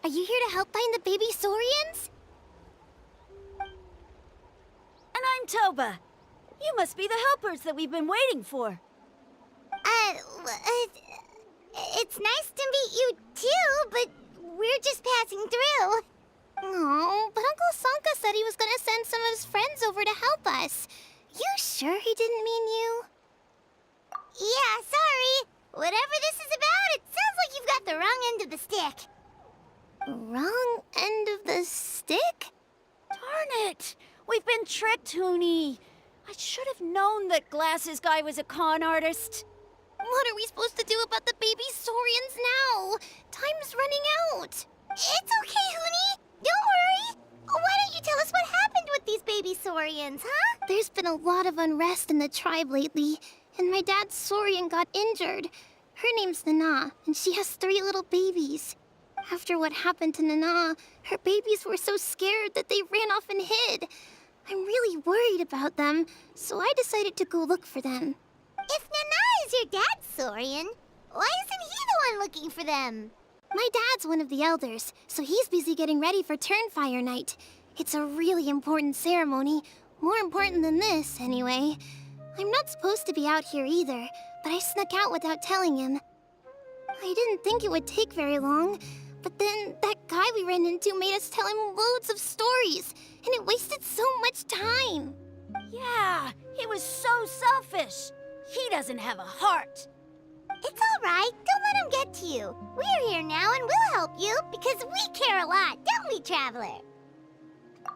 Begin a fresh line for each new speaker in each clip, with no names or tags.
Are you here to help find the baby Saurians?
And I'm Toba. You must be the helpers that we've been waiting for.
It's nice to meet you too, but we're just passing through. Oh, but Uncle Sanka said he was gonna send some of his friends over to help us. You sure he didn't mean you? Yeah, sorry. Whatever this is about, it sounds like you've got the wrong end of the stick. Wrong end of the stick?
Darn it! We've been tricked, Hoonie. I should have known that Glasses Guy was a con artist.
What are we supposed to do about the baby Saurians now? Time's running out. It's okay, Hoonie. Don't worry. Why don't you tell us what happened with these baby Saurians, huh? There's been a lot of unrest in the tribe lately, and my dad's Saurian got injured. Her name's Nana, and she has 3 little babies. After what happened to Nana, her babies were so scared that they ran off and hid. I'm really worried about them, so I decided to go look for them. If Nana is your dad's Saurian, why isn't he the one looking for them? My dad's one of the elders, so he's busy getting ready for Turnfire Night. It's a really important ceremony, more important than this, anyway. I'm not supposed to be out here either, but I snuck out without telling him. I didn't think it would take very long, but then that guy we ran into made us tell him loads of stories, and it wasted so much time.
Yeah, he was so selfish. He doesn't have a heart.
It's all right. Don't let him get to you. We're here now and we'll help you because we care a lot, don't we, Traveler?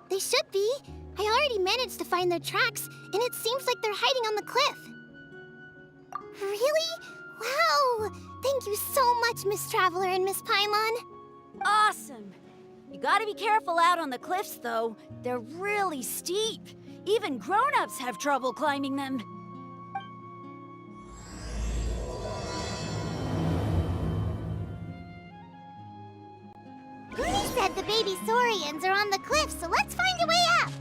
They should be. I already managed to find their tracks, and it seems like they're hiding on the cliff. Really? Wow! Thank you so much, Miss Traveler and Miss Paimon.
Awesome. You gotta be careful out on the cliffs, though. They're really steep. Even grown-ups have trouble climbing them.
Goody said the baby Saurians are on the cliff, so let's find a way up.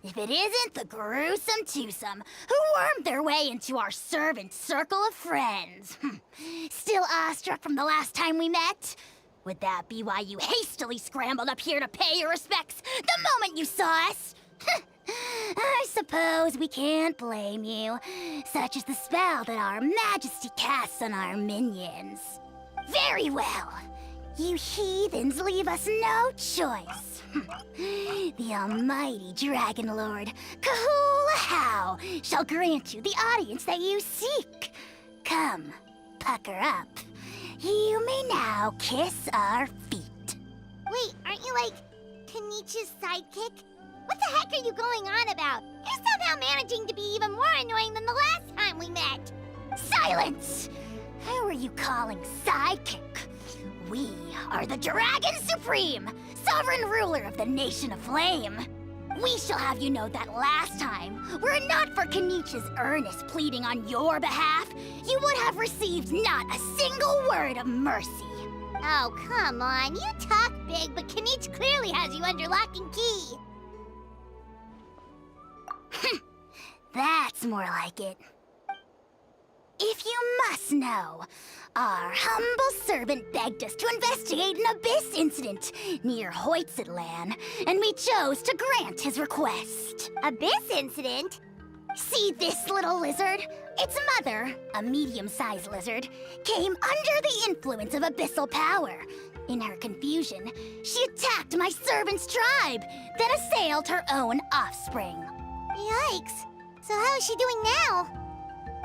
If it isn't the gruesome twosome who wormed their way into our servant circle of friends. Still awestruck from the last time we met? Would that be why you hastily scrambled up here to pay your respects the moment you saw us? I suppose we can't blame you. Such is the spell that our majesty casts on our minions. Very well. You heathens leave us no choice. The almighty Dragon Lord, Kahula shall grant you the audience that you seek. Come, pucker up. You may now kiss our feet.
Wait, aren't you like Kinich's sidekick? What the heck are you going on about? You're somehow managing to be even more annoying than the last time we met.
Silence! Who are you calling sidekick? We are the Dragon Supreme, sovereign ruler of the Nation of Flame. We shall have you know that last time, were it not for Kinich's earnest pleading on your behalf, you would have received not a single word of mercy.
Oh, come on. You talk big, but Kinich clearly has you under lock and key.
That's more like it. If you must know, our humble servant begged us to investigate an abyss incident near Hoytsidlan, and we chose to grant his request.
Abyss incident?
See this little lizard? Its mother, a medium-sized lizard, came under the influence of abyssal power. In her confusion, she attacked my servant's tribe, then assailed her own offspring.
Yikes. So how is she doing now?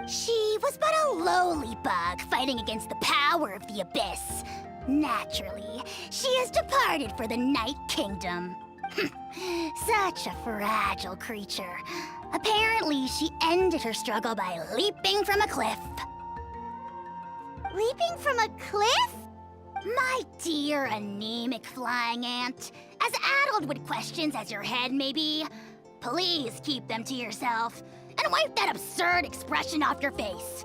She was but a lowly bug fighting against the power of the abyss. Naturally, she has departed for the Night Kingdom. Such a fragile creature. Apparently, she ended her struggle by leaping from a cliff.
Leaping from a cliff?
My dear anemic flying ant, as addled with questions as your head may be, please keep them to yourself and wipe that absurd expression off your face.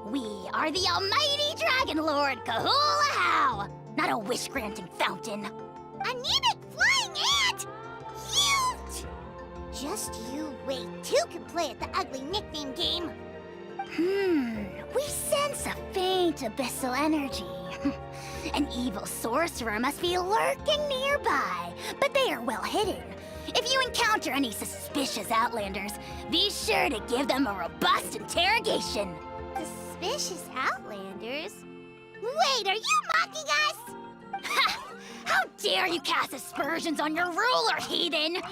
We are the almighty Dragon Lord Kahula-How, not a wish-granting fountain.
Anemic flying ant! Huge! Just you wait. Two can play at the ugly nickname game.
We sense a faint abyssal energy. An evil sorcerer must be lurking nearby, but they are well hidden. If you encounter any suspicious outlanders, be sure to give them a robust interrogation.
Suspicious outlanders? Wait, are you mocking us?
Ha! How dare you cast aspersions on your ruler, heathen!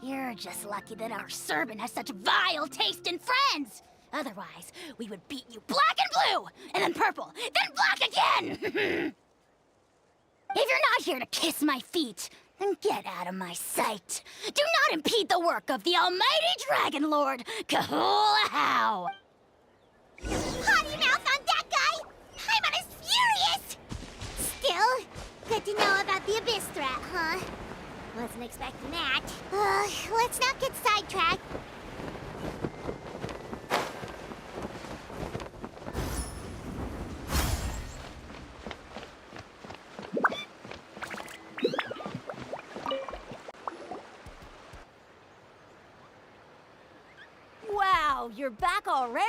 You're just lucky that our servant has such vile taste in friends. Otherwise, we would beat you black and blue, and then purple, then black again! If you're not here to kiss my feet, then get out of my sight. Do not impede the work of the almighty Dragon Lord, Kahula-How!
Potty mouth on that guy! Paimon is furious! Still, good to know about the abyss threat, huh? Wasn't expecting that. Let's not get sidetracked.
Wow, you're back already?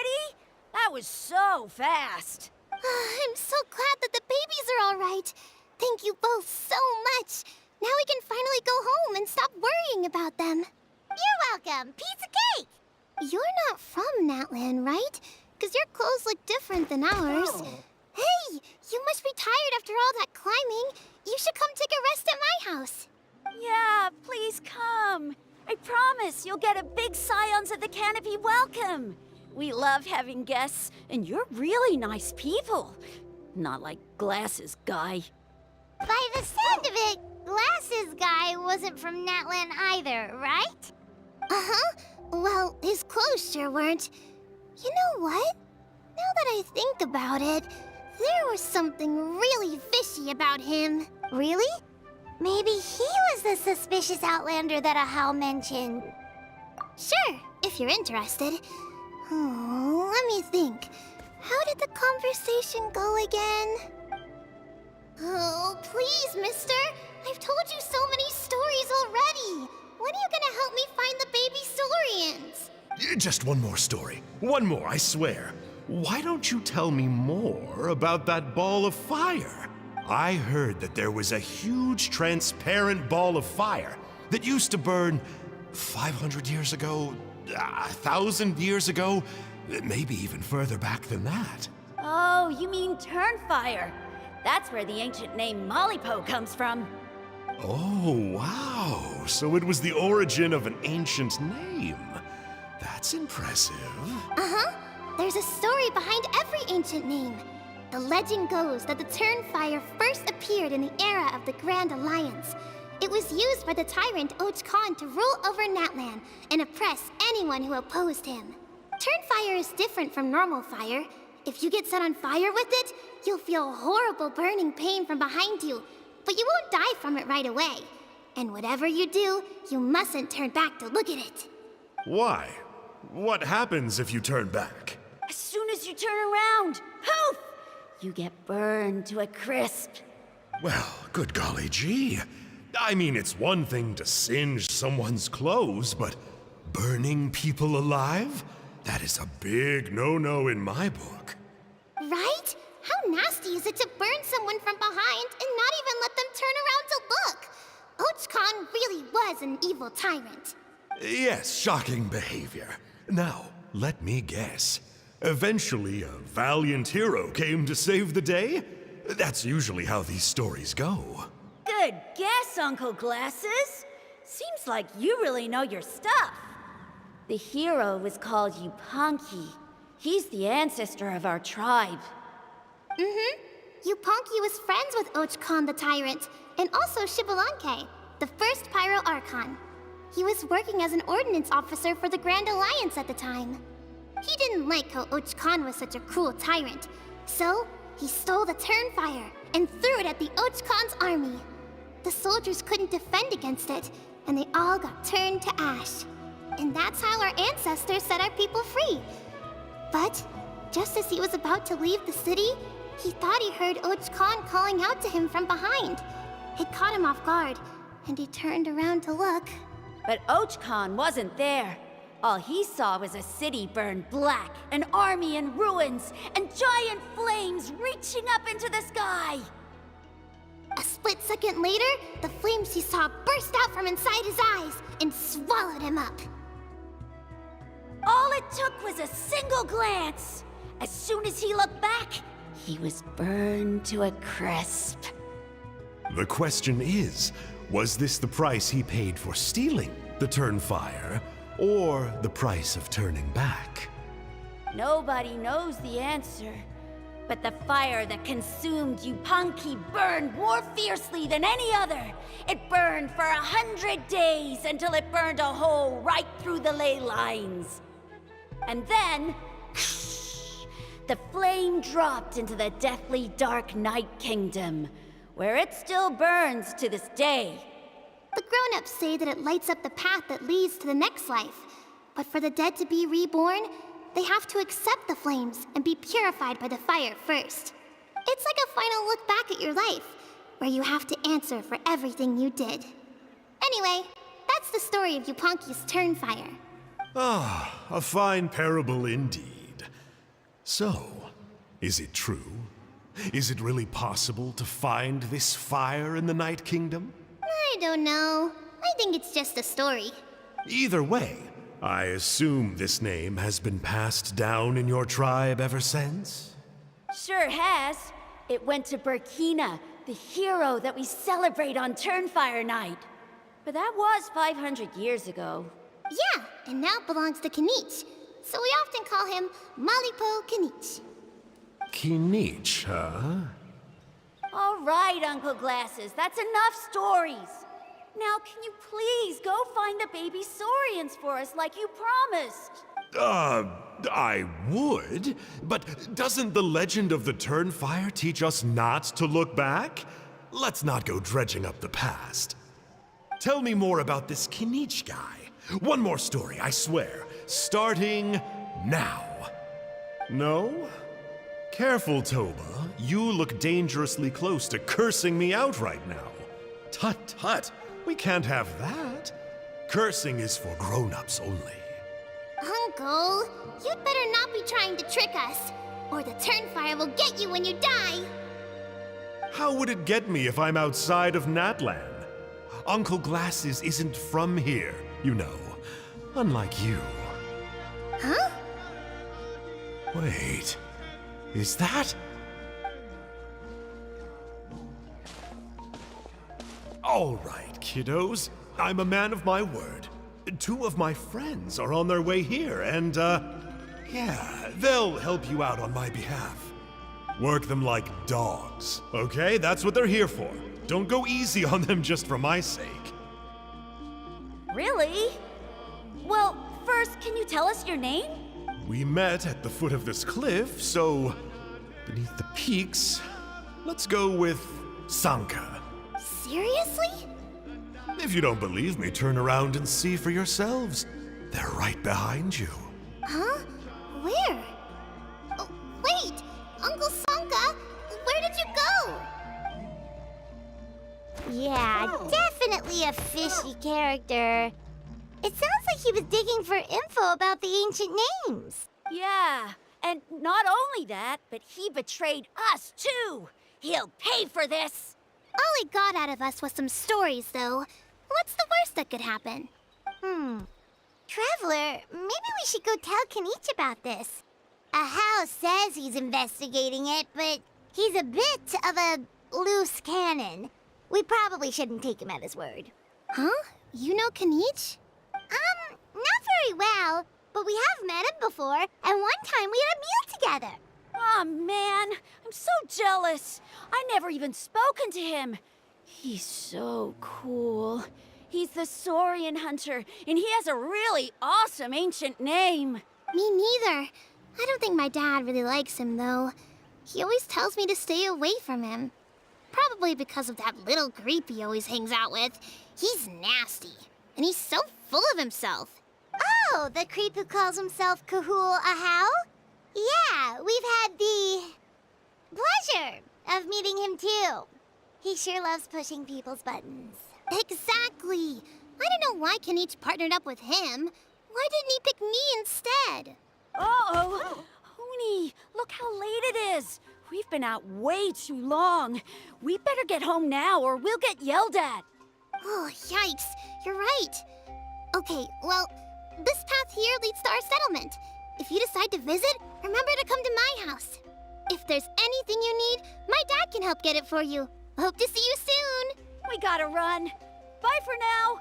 That was so fast.
I'm so glad that the babies are all right. Thank you both so much. Now we can finally go home and stop worrying about them. You're welcome. Piece of cake. You're not from Natlan, right? Because your clothes look different than ours.
Oh.
Hey, you must be tired after all that climbing. You should come take a rest at my house.
Yeah, please come. I promise you'll get a big Scions of the Canopy welcome. We love having guests, and you're really nice people. Not like Glasses Guy.
By the sound of it, Glasses Guy wasn't from Natlan either, right? Uh-huh. Well, his clothes sure weren't. You know what? Now that I think about it, there was something really fishy about him. Really? Maybe he was the suspicious outlander that Ahau mentioned. Sure, if you're interested. Oh, let me think. How did the conversation go again? Oh, please, mister. I've told you so many stories already. When are you gonna help me find the baby Saurians?
Just one more story. One more, I swear. Why don't you tell me more about that ball of fire? I heard that there was a huge transparent ball of fire that used to burn 500 years ago, 1,000 years ago, maybe even further back than that.
Oh, you mean Turnfire. That's where the ancient name Malipo comes from.
Oh, wow. So it was the origin of an ancient name. That's impressive.
Uh-huh. There's a story behind every ancient name. The legend goes that the Turnfire first appeared in the era of the Grand Alliance. It was used by the tyrant Och Khan to rule over Natlan and oppress anyone who opposed him. Turnfire is different from normal fire. If you get set on fire with it, you'll feel horrible burning pain from behind you, but you won't die from it right away. And whatever you do, you mustn't turn back to look at it.
Why? What happens if you turn back?
As soon as you turn around, poof! You get burned to a crisp.
Well, good golly gee. I mean, it's one thing to singe someone's clothes, but burning people alive? That is a big no-no in my book.
Right? How nasty is it to burn someone from behind and not even let them turn around to look? Ochkon really was an evil tyrant.
Yes, shocking behavior. Now, let me guess. Eventually, a valiant hero came to save the day? That's usually how these stories go.
Good guess, Uncle Glasses. Seems like you really know your stuff. The hero was called Yupanqui. He's the ancestor of our tribe.
Yupanqui was friends with Ochkon the tyrant, and also Shibalanke, the first Pyro Archon. He was working as an ordnance officer for the Grand Alliance at the time. He didn't like how Ochkon was such a cruel tyrant, so he stole the Turnfire and threw it at the Ochkon's army. The soldiers couldn't defend against it, and they all got turned to ash. And that's how our ancestors set our people free. But just as he was about to leave the city, he thought he heard Ochkon calling out to him from behind. It caught him off guard, and he turned around to look.
But Ochkon wasn't there. All he saw was a city burned black, an army in ruins, and giant flames reaching up into the sky.
A split second later, the flames he saw burst out from inside his eyes and swallowed him up.
All it took was a single glance. As soon as he looked back, he was burned to a crisp.
The question is, was this the price he paid for stealing the Turnfire, or the price of turning back?
Nobody knows the answer. But the fire that consumed Yupanqui burned more fiercely than any other. It burned for 100 days until it burned a hole right through the ley lines. And then, the flame dropped into the deathly dark Night Kingdom, where it still burns to this day.
The grown-ups say that it lights up the path that leads to the next life. But for the dead to be reborn, they have to accept the flames and be purified by the fire first. It's like a final look back at your life, where you have to answer for everything you did. Anyway, that's the story of Yupanqui's Turnfire.
Ah, a fine parable indeed. So, is it true? Is it really possible to find this fire in the Night Kingdom?
I don't know. I think it's just a story.
Either way, I assume this name has been passed down in your tribe ever since?
Sure has. It went to Burkina, the hero that we celebrate on Turnfire Night. But that was 500 years ago.
Yeah, and now belongs to Kinich. So we often call him Malipo Kinich.
Kinich, huh?
All right, Uncle Glasses, that's enough stories. Now, can you please go find the baby saurians for us like you promised?
I would, but doesn't the legend of the Turnfire teach us not to look back? Let's not go dredging up the past. Tell me more about this Kinich guy. One more story, I swear. Starting now. No? Careful, Toba. You look dangerously close to cursing me out right now. Tut tut. We can't have that. Cursing is for grown-ups only.
Uncle, you'd better not be trying to trick us, or the Turnfire will get you when you die.
How would it get me if I'm outside of Natlan? Uncle Glasses isn't from here, you know. Unlike you.
Huh?
Wait, is that? All right, kiddos. I'm a man of my word. 2 of my friends are on their way here, and, yeah, they'll help you out on my behalf. Work them like dogs, okay? That's what they're here for. Don't go easy on them just for my sake.
Really? Well, first, can you tell us your name?
We met at the foot of this cliff, so beneath the peaks, let's go with Sanka.
Seriously?
If you don't believe me, turn around and see for yourselves. They're right behind you.
Huh? Where? Oh, wait! Uncle Sanka, where did you go? Yeah, definitely a fishy character. It sounds like he was digging for info about the ancient names.
Yeah, and not only that, but he betrayed us too. He'll pay for this.
All he got out of us was some stories, though. What's the worst that could happen? Traveler, maybe we should go tell Kinich about this. Ahau says he's investigating it, but he's a bit of a loose cannon. We probably shouldn't take him at his word. Huh? You know Kinich? Not very well, but we have met him before, and one time we had a meal together.
Aw, man, I'm so jealous. I never even spoken to him. He's so cool. He's the Saurian hunter, and he has a really awesome ancient name.
Me neither. I don't think my dad really likes him, though. He always tells me to stay away from him. Probably because of that little creep he always hangs out with. He's nasty, and he's so full of himself. Oh, the creep who calls himself Kahul Ahau? Yeah, we've had the pleasure of meeting him too. He sure loves pushing people's buttons. Exactly. I don't know why Kinich partnered up with him. Why didn't he pick me instead?
Uh-oh. Hoonie, look how late it is. We've been out way too long. We better get home now or we'll get yelled at.
Oh, yikes. You're right. Okay, well, this path here leads to our settlement. If you decide to visit, remember to come to my house. If there's anything you need, my dad can help get it for you. Hope to see you soon.
We gotta run. Bye for now.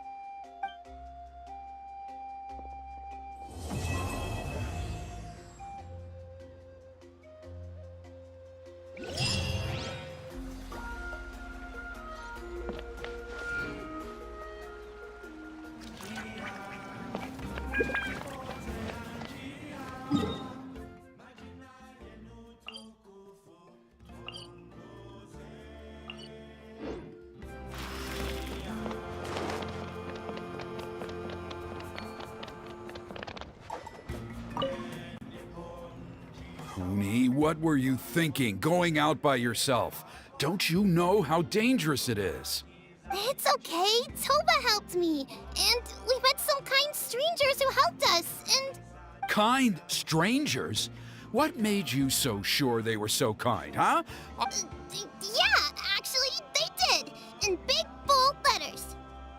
Hoonie, what were you thinking, going out by yourself? Don't you know how dangerous it is?
It's okay. Toba helped me. And we met some kind strangers who helped us, and...
Kind strangers? What made you so sure they were so kind, huh?
Yeah, actually, they did. In big, bold letters.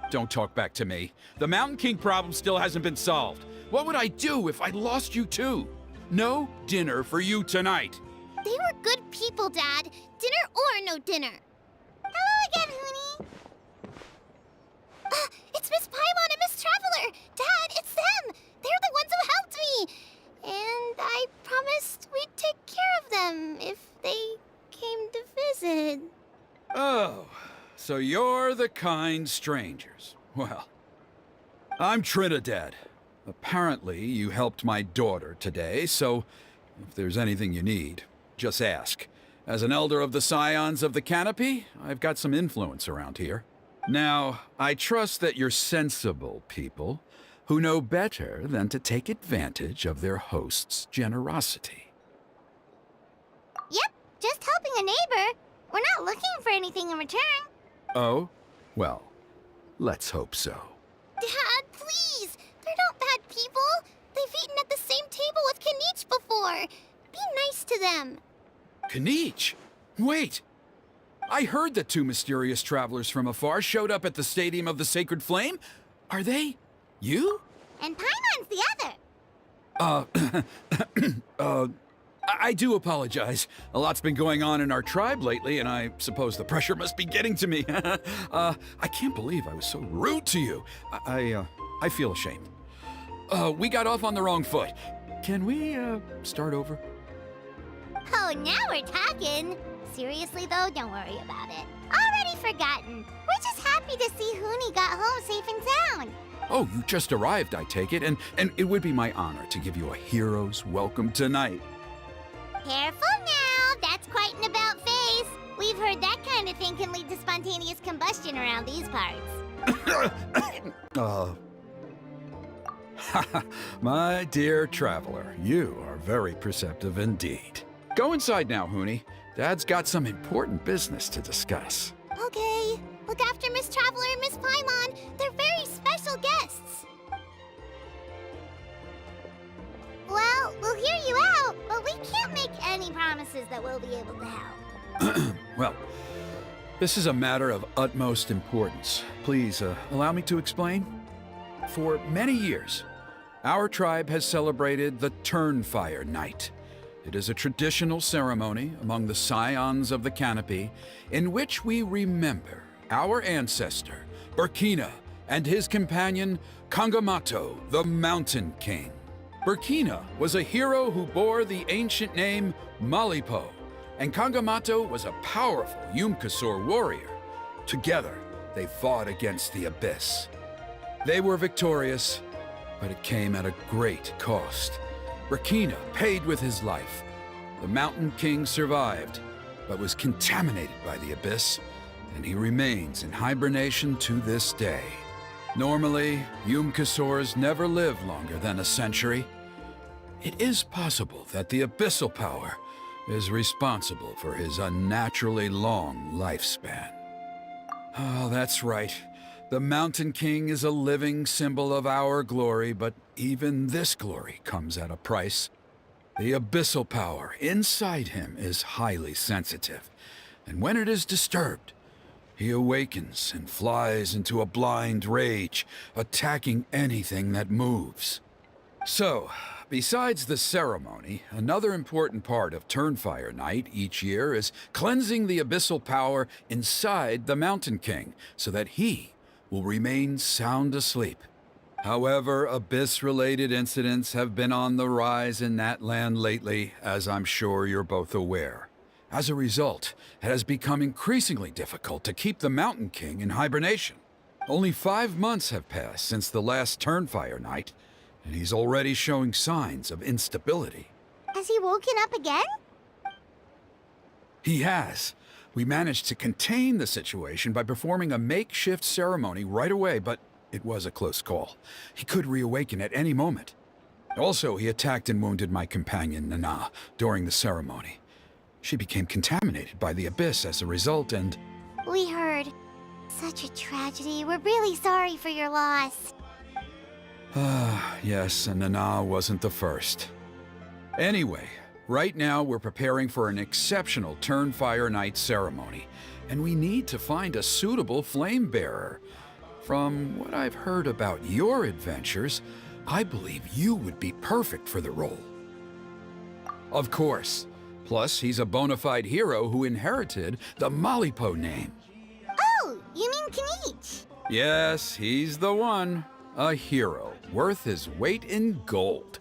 Don't talk back to me. The Mountain King problem still hasn't been solved. What would I do if I lost you too? No dinner for you tonight.
They were good people, Dad. Dinner or no dinner. Hello again, Hoonie. It's Miss Paimon and Miss Traveler. Dad, it's them. They're the ones who helped me. And I promised we'd take care of them if they came to visit.
Oh, so you're the kind strangers. Well, I'm Trinidad. Apparently, you helped my daughter today, so if there's anything you need, just ask. As an elder of the Scions of the Canopy, I've got some influence around here. Now, I trust that you're sensible people who know better than to take advantage of their host's generosity.
Yep, just helping a neighbor. We're not looking for anything in return.
Oh? Well, let's hope so.
Dad, please. They're not bad people. They've eaten at the same table with Kinich before. Be nice to them.
Kinich? Wait! I heard that two mysterious travelers from afar showed up at the Stadium of the Sacred Flame. Are they you?
And Paimon's the other.
I do apologize. A lot's been going on in our tribe lately, and I suppose the pressure must be getting to me. I can't believe I was so rude to you. I feel ashamed. We got off on the wrong foot. Can we, start over?
Oh, now we're talking. Seriously, though, don't worry about it. Already forgotten. We're just happy to see Hoonie got home safe and sound.
Oh, you just arrived, I take it, and it would be my honor to give you a hero's welcome tonight.
Careful now, that's quite an about-face. We've heard that kind of thing can lead to spontaneous combustion around these parts.
My dear traveler, you are very perceptive indeed. Go inside now, Huni. Dad's got some important business to discuss.
Okay, look after Miss Traveler and Miss Paimon. They're very special guests. Well, we'll hear you out, but we can't make any promises that we'll be able to help.
Well, this is a matter of utmost importance. Please, allow me to explain. For many years, our tribe has celebrated the Turnfire Night. It is a traditional ceremony among the scions of the canopy in which we remember our ancestor, Burkina, and his companion, Kangamato, the Mountain King. Burkina was a hero who bore the ancient name Malipo, and Kangamato was a powerful Yumkasor warrior. Together, they fought against the Abyss. They were victorious, but it came at a great cost. Burkina paid with his life. The Mountain King survived, but was contaminated by the Abyss, and he remains in hibernation to this day. Normally, Yumkasors never live longer than a century. It is possible that the Abyssal power is responsible for his unnaturally long lifespan. Oh, that's right. The Mountain King is a living symbol of our glory, but even this glory comes at a price. The abyssal power inside him is highly sensitive, and when it is disturbed, he awakens and flies into a blind rage, attacking anything that moves. So, besides the ceremony, another important part of Turnfire Night each year is cleansing the abyssal power inside the Mountain King so that he will remain sound asleep. However, Abyss-related incidents have been on the rise in Natlan lately, as I'm sure you're both aware. As a result, it has become increasingly difficult to keep the Mountain King in hibernation. Only 5 months have passed since the last Turnfire Night, and he's already showing signs of instability.
Has he woken up again?
He has. We managed to contain the situation by performing a makeshift ceremony right away, but it was a close call. He could reawaken at any moment. Also, he attacked and wounded my companion, Nana, during the ceremony. She became contaminated by the Abyss as a result, and...
We heard. Such a tragedy. We're really sorry for your loss.
Yes, and Nana wasn't the first. Anyway, right now we're preparing for an exceptional Turnfire Night ceremony, and we need to find a suitable flame bearer. From what I've heard about your adventures, I believe you would be perfect for the role. Of course. Plus, he's a bona fide hero who inherited the Malipo name.
Oh, you mean Kinich?
Yes, he's the one. A hero, worth his weight in gold.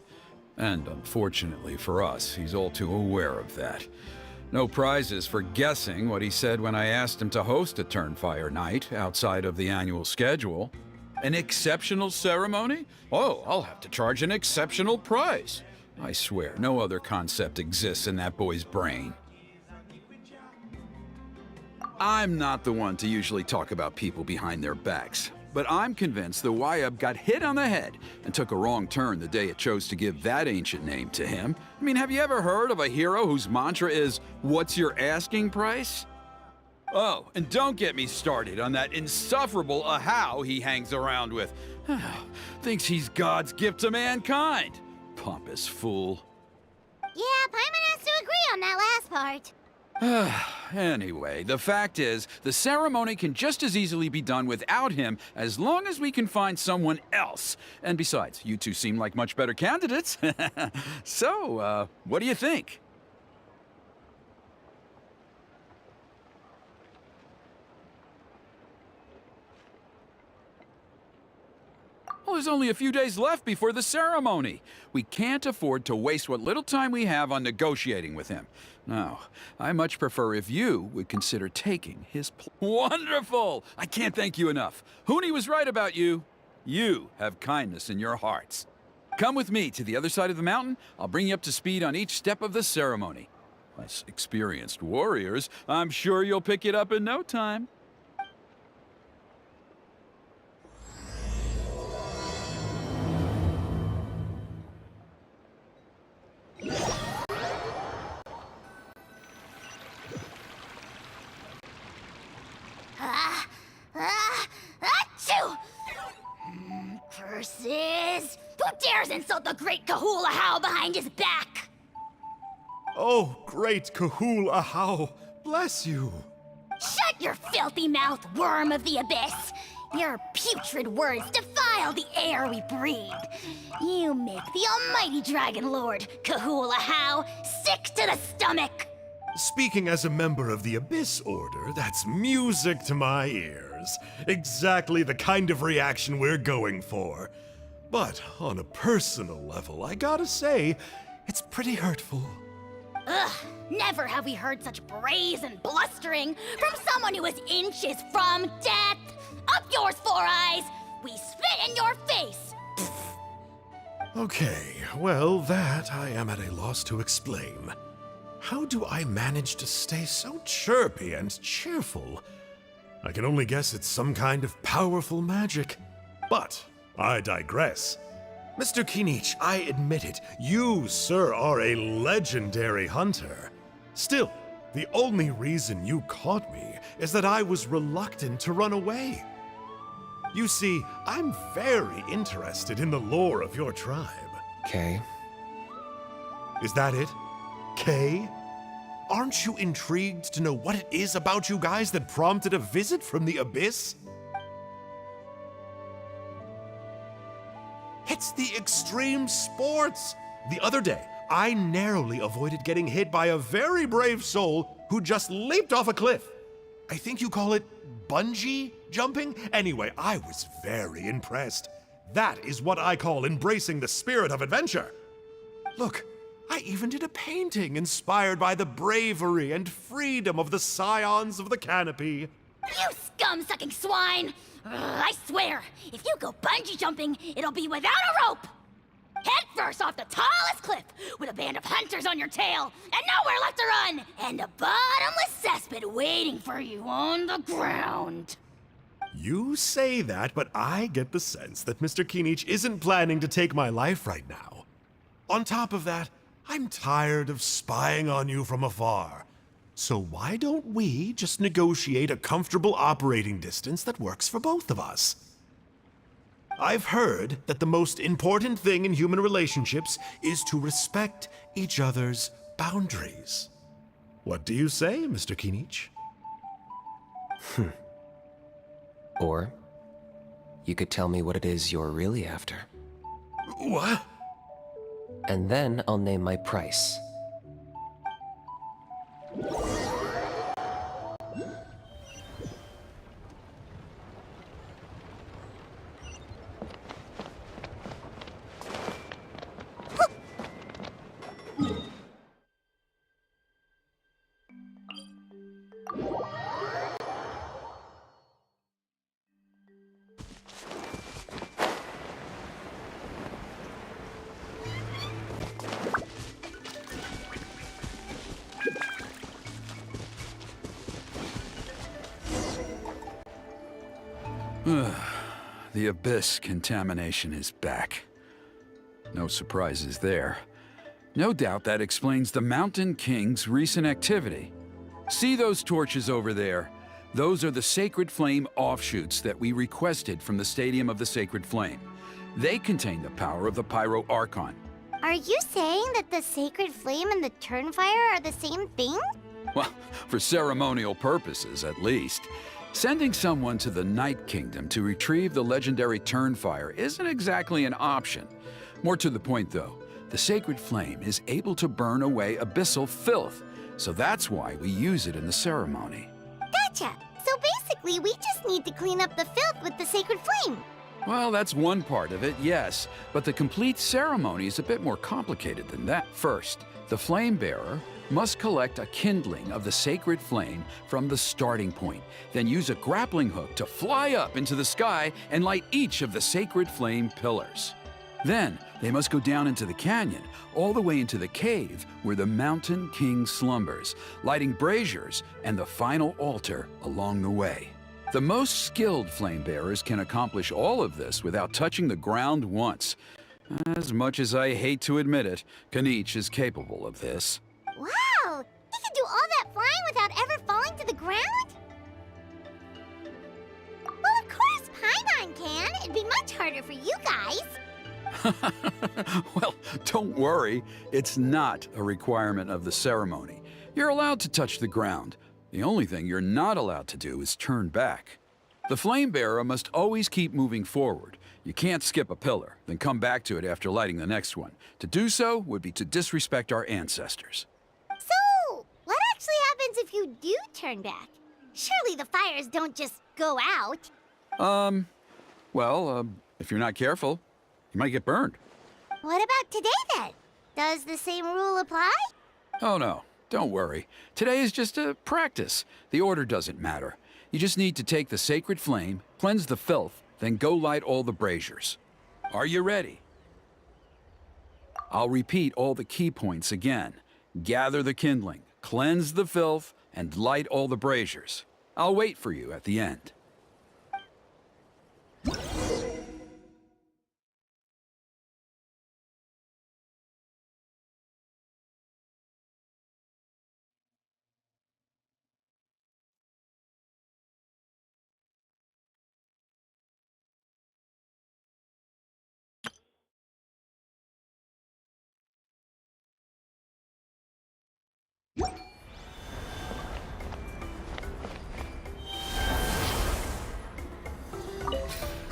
And unfortunately for us, he's all too aware of that. No prizes for guessing what he said when I asked him to host a Turnfire Night outside of the annual schedule. An exceptional ceremony? Oh, I'll have to charge an exceptional price. I swear, no other concept exists in that boy's brain. I'm not the one to usually talk about people behind their backs, but I'm convinced the Wyab got hit on the head and took a wrong turn the day it chose to give that ancient name to him. I mean, have you ever heard of a hero whose mantra is, "What's your asking price?" Oh, and don't get me started on that insufferable Ahau he hangs around with. Thinks he's God's gift to mankind. Pompous fool.
Yeah, Paimon has to agree on that last part.
Anyway, the fact is, the ceremony can just as easily be done without him as long as we can find someone else. And besides, you two seem like much better candidates. So, what do you think? Well, there's only a few days left before the ceremony. We can't afford to waste what little time we have on negotiating with him. No, I much prefer if you would consider taking his Wonderful! I can't thank you enough. Huni was right about you. You have kindness in your hearts. Come with me to the other side of the mountain. I'll bring you up to speed on each step of the ceremony. As experienced warriors, I'm sure you'll pick it up in no time.
Achoo! Curses! Who dares insult the great Kahula How behind his back?
Oh, great Kahul Ahau, bless you.
Shut your filthy mouth, worm of the abyss! Your putrid words defile the air we breathe. You make the almighty Dragon Lord, Kahula How, sick to the stomach!
Speaking as a member of the Abyss Order, that's music to my ears. Exactly the kind of reaction we're going for. But on a personal level, I gotta say, it's pretty hurtful.
Ugh, never have we heard such brazen blustering from someone who is inches from death! Up yours, Four Eyes! We spit in your face!
Okay, well, that I am at a loss to explain. How do I manage to stay so chirpy and cheerful? I can only guess it's some kind of powerful magic. But I digress. Mr. Kinich, I admit it, you, sir, are a legendary hunter. Still, the only reason you caught me is that I was reluctant to run away. You see, I'm very interested in the lore of your tribe.
Okay.
Is that it? Kay? Aren't you intrigued to know what it is about you guys that prompted a visit from the Abyss? It's the extreme sports! The other day, I narrowly avoided getting hit by a very brave soul who just leaped off a cliff. I think you call it bungee jumping? Anyway, I was very impressed. That is what I call embracing the spirit of adventure. Look, I even did a painting inspired by the bravery and freedom of the scions of the canopy.
You scum-sucking swine! I swear, if you go bungee jumping, it'll be without a rope! Head first off the tallest cliff, with a band of hunters on your tail, and nowhere left to run, and a bottomless cesspit waiting for you on the ground.
You say that, but I get the sense that Mr. Kinich isn't planning to take my life right now. On top of that, I'm tired of spying on you from afar. So why don't we just negotiate a comfortable operating distance that works for both of us? I've heard that the most important thing in human relationships is to respect each other's boundaries. What do you say, Mr. Kinich?
Or you could tell me what it is you're really after.
What?
And then I'll name my price.
The Abyss contamination is back. No surprises there. No doubt that explains the Mountain King's recent activity. See those torches over there? Those are the Sacred Flame offshoots that we requested from the Stadium of the Sacred Flame. They contain the power of the Pyro Archon.
Are you saying that the Sacred Flame and the Turnfire are the same thing?
Well, for ceremonial purposes, at least. Sending someone to the Night Kingdom to retrieve the legendary Turnfire isn't exactly an option. More to the point, though, the Sacred Flame is able to burn away abyssal filth, so that's why we use it in the ceremony.
Gotcha! So basically, we just need to clean up the filth with the Sacred Flame.
Well, that's one part of it, yes, but the complete ceremony is a bit more complicated than that. First, the Flame Bearer must collect a kindling of the sacred flame from the starting point, then use a grappling hook to fly up into the sky and light each of the sacred flame pillars. Then, they must go down into the canyon, all the way into the cave where the Mountain King slumbers, lighting braziers and the final altar along the way. The most skilled flame bearers can accomplish all of this without touching the ground once. As much as I hate to admit it, Kinich is capable of this.
Wow! He can do all that flying without ever falling to the ground? Well, of course Paimon can. It'd be much harder for you guys.
Well, don't worry. It's not a requirement of the ceremony. You're allowed to touch the ground. The only thing you're not allowed to do is turn back. The flame bearer must always keep moving forward. You can't skip a pillar, then come back to it after lighting the next one. To do so would be to disrespect our ancestors.
So, what actually happens if you do turn back? Surely the fires don't just go out.
If you're not careful, you might get burned.
What about today then? Does the same rule apply?
Oh no, don't worry. Today is just a practice. The order doesn't matter. You just need to take the sacred flame, cleanse the filth, then go light all the braziers. Are you ready? I'll repeat all the key points again. Gather the kindling, cleanse the filth, and light all the braziers. I'll wait for you at the end.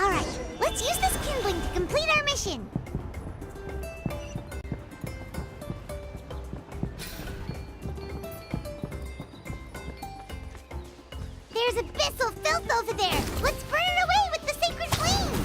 Alright, let's use this kindling to complete our mission. There's abyssal filth over there. Let's burn it away with the sacred flame.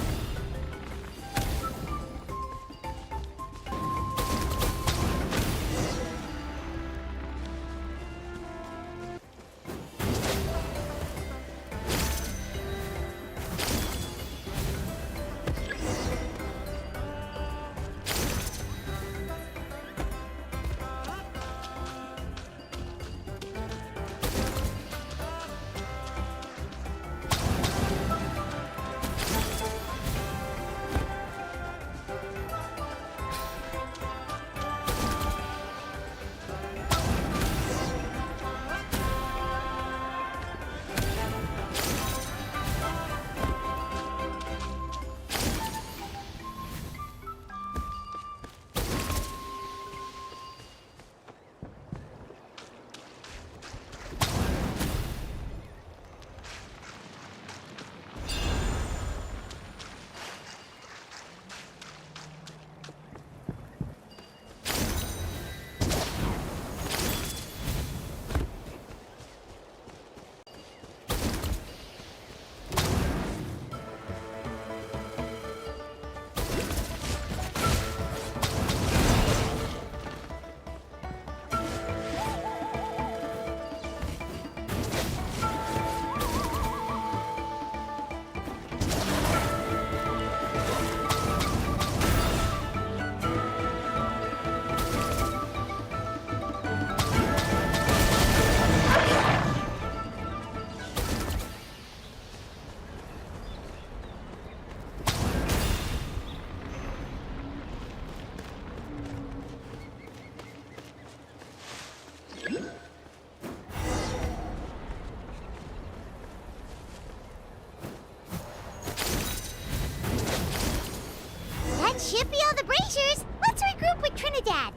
That should be all the braziers. Let's regroup with Trinidad.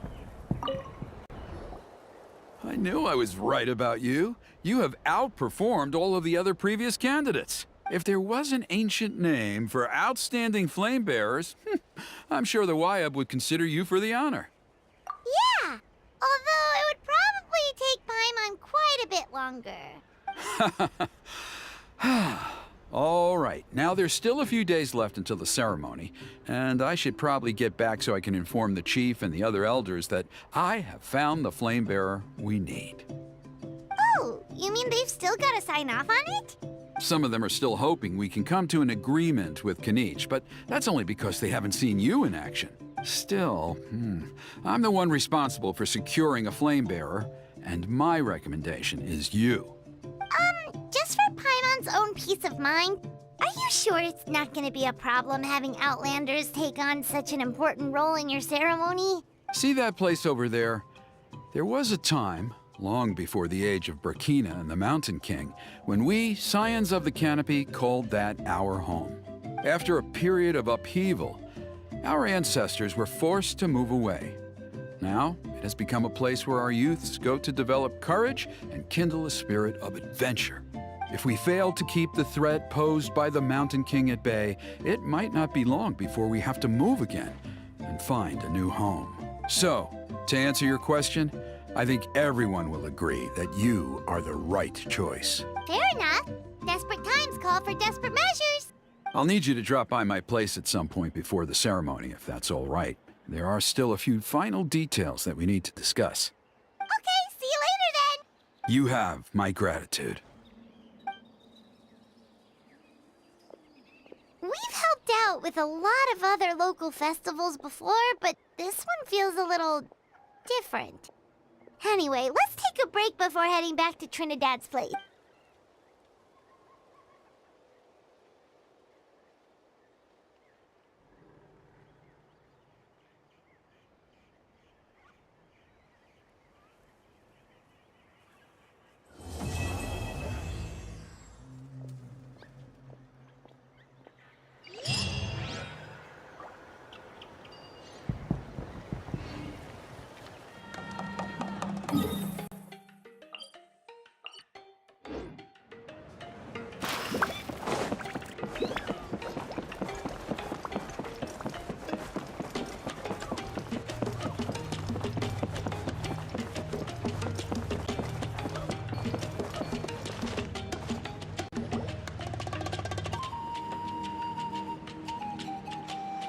I knew I was right about you. You have outperformed all of the other previous candidates. If there was an ancient name for outstanding flame bearers, I'm sure the Wyab would consider you for the honor.
Yeah, although it would probably take Paimon quite a bit longer.
All right, now there's still a few days left until the ceremony, and I should probably get back so I can inform the chief and the other elders that I have found the flame bearer we need.
Oh, you mean they've still got to sign off on it?
Some of them are still hoping we can come to an agreement with Kinich, but that's only because they haven't seen you in action. Still, I'm the one responsible for securing a flame bearer, and my recommendation is you.
Just for Paimon's own peace of mind, are you sure it's not going to be a problem having Outlanders take on such an important role in your ceremony?
See that place over there? There was a time, long before the age of Burkina and the Mountain King, when we, Scions of the Canopy, called that our home. After a period of upheaval, our ancestors were forced to move away. Now, it has become a place where our youths go to develop courage and kindle a spirit of adventure. If we fail to keep the threat posed by the Mountain King at bay, it might not be long before we have to move again and find a new home. So, to answer your question, I think everyone will agree that you are the right choice.
Fair enough. Desperate times call for desperate measures.
I'll need you to drop by my place at some point before the ceremony, if that's all right. There are still a few final details that we need to discuss.
Okay, see you later then.
You have my gratitude.
We've helped out with a lot of other local festivals before, but this one feels a little different. Anyway, let's take a break before heading back to Trinidad's place.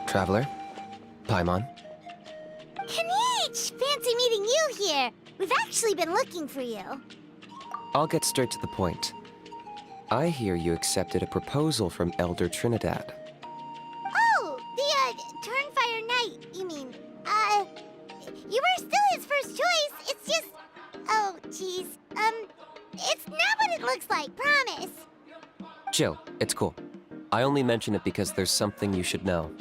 Traveler? Paimon?
Kinich! Fancy meeting you here. We've actually been looking for you.
I'll get straight to the point. I hear you accepted a proposal from Elder Trinidad.
Oh, the, Turnfire Knight, you mean. You were still his first choice. It's just... Oh, jeez. It's not what it looks like, promise.
Chill, it's cool. I only mention it because there's something you should know.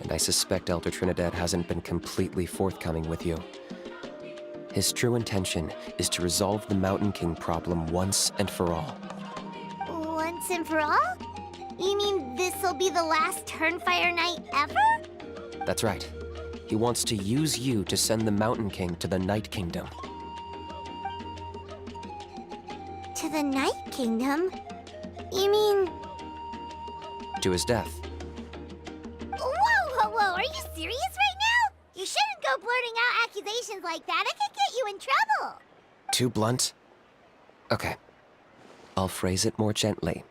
And I suspect Elder Trinidad hasn't been completely forthcoming with you. His true intention is to resolve the Mountain King problem once and for all.
Once and for all? You mean this'll be the last Turnfire Knight ever?
That's right. He wants to use you to send the Mountain King to the Night Kingdom.
To the Night Kingdom? You mean...
To his death.
Whoa, are you serious right now? You shouldn't go blurting out accusations like that. It could get you in trouble.
Too blunt? Okay. I'll phrase it more gently.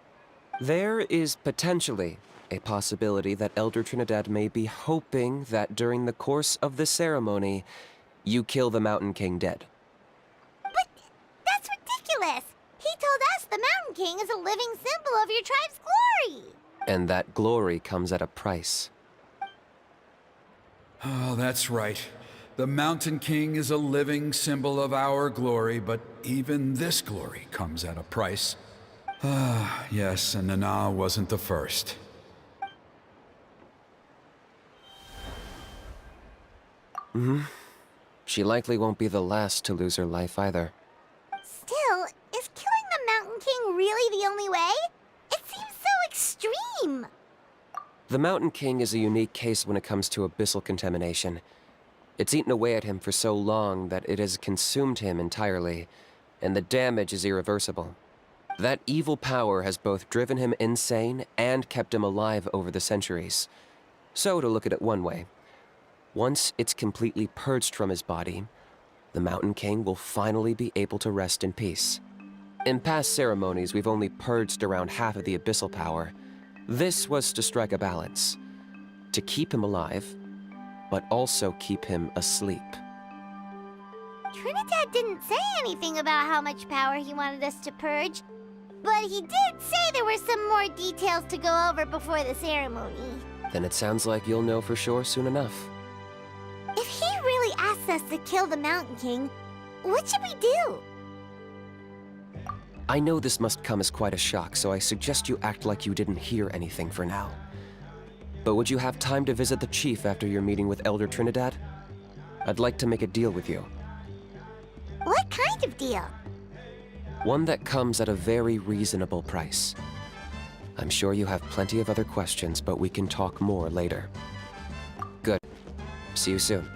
There is potentially a possibility that Elder Trinidad may be hoping that during the course of the ceremony, you kill the Mountain King dead.
But that's ridiculous. He told us the Mountain King is a living symbol of your tribe's glory.
And that glory comes at a price.
Oh, that's right. The Mountain King is a living symbol of our glory, but even this glory comes at a price. Ah, yes, and Nana wasn't the first.
She likely won't be the last to lose her life either.
Still, is killing the Mountain King really the only way? It seems so extreme.
The Mountain King is a unique case when it comes to abyssal contamination. It's eaten away at him for so long that it has consumed him entirely, and the damage is irreversible. That evil power has both driven him insane and kept him alive over the centuries. So, to look at it one way, once it's completely purged from his body, the Mountain King will finally be able to rest in peace. In past ceremonies, we've only purged around half of the abyssal power. This was to strike a balance. To keep him alive, but also keep him asleep.
Trinidad didn't say anything about how much power he wanted us to purge, but he did say there were some more details to go over before the ceremony.
Then it sounds like you'll know for sure soon enough.
If he really asks us to kill the Mountain King, what should we do?
I know this must come as quite a shock, so I suggest you act like you didn't hear anything for now. But would you have time to visit the chief after your meeting with Elder Trinidad? I'd like to make a deal with you.
What kind of deal?
One that comes at a very reasonable price. I'm sure you have plenty of other questions, but we can talk more later. Good. See you soon.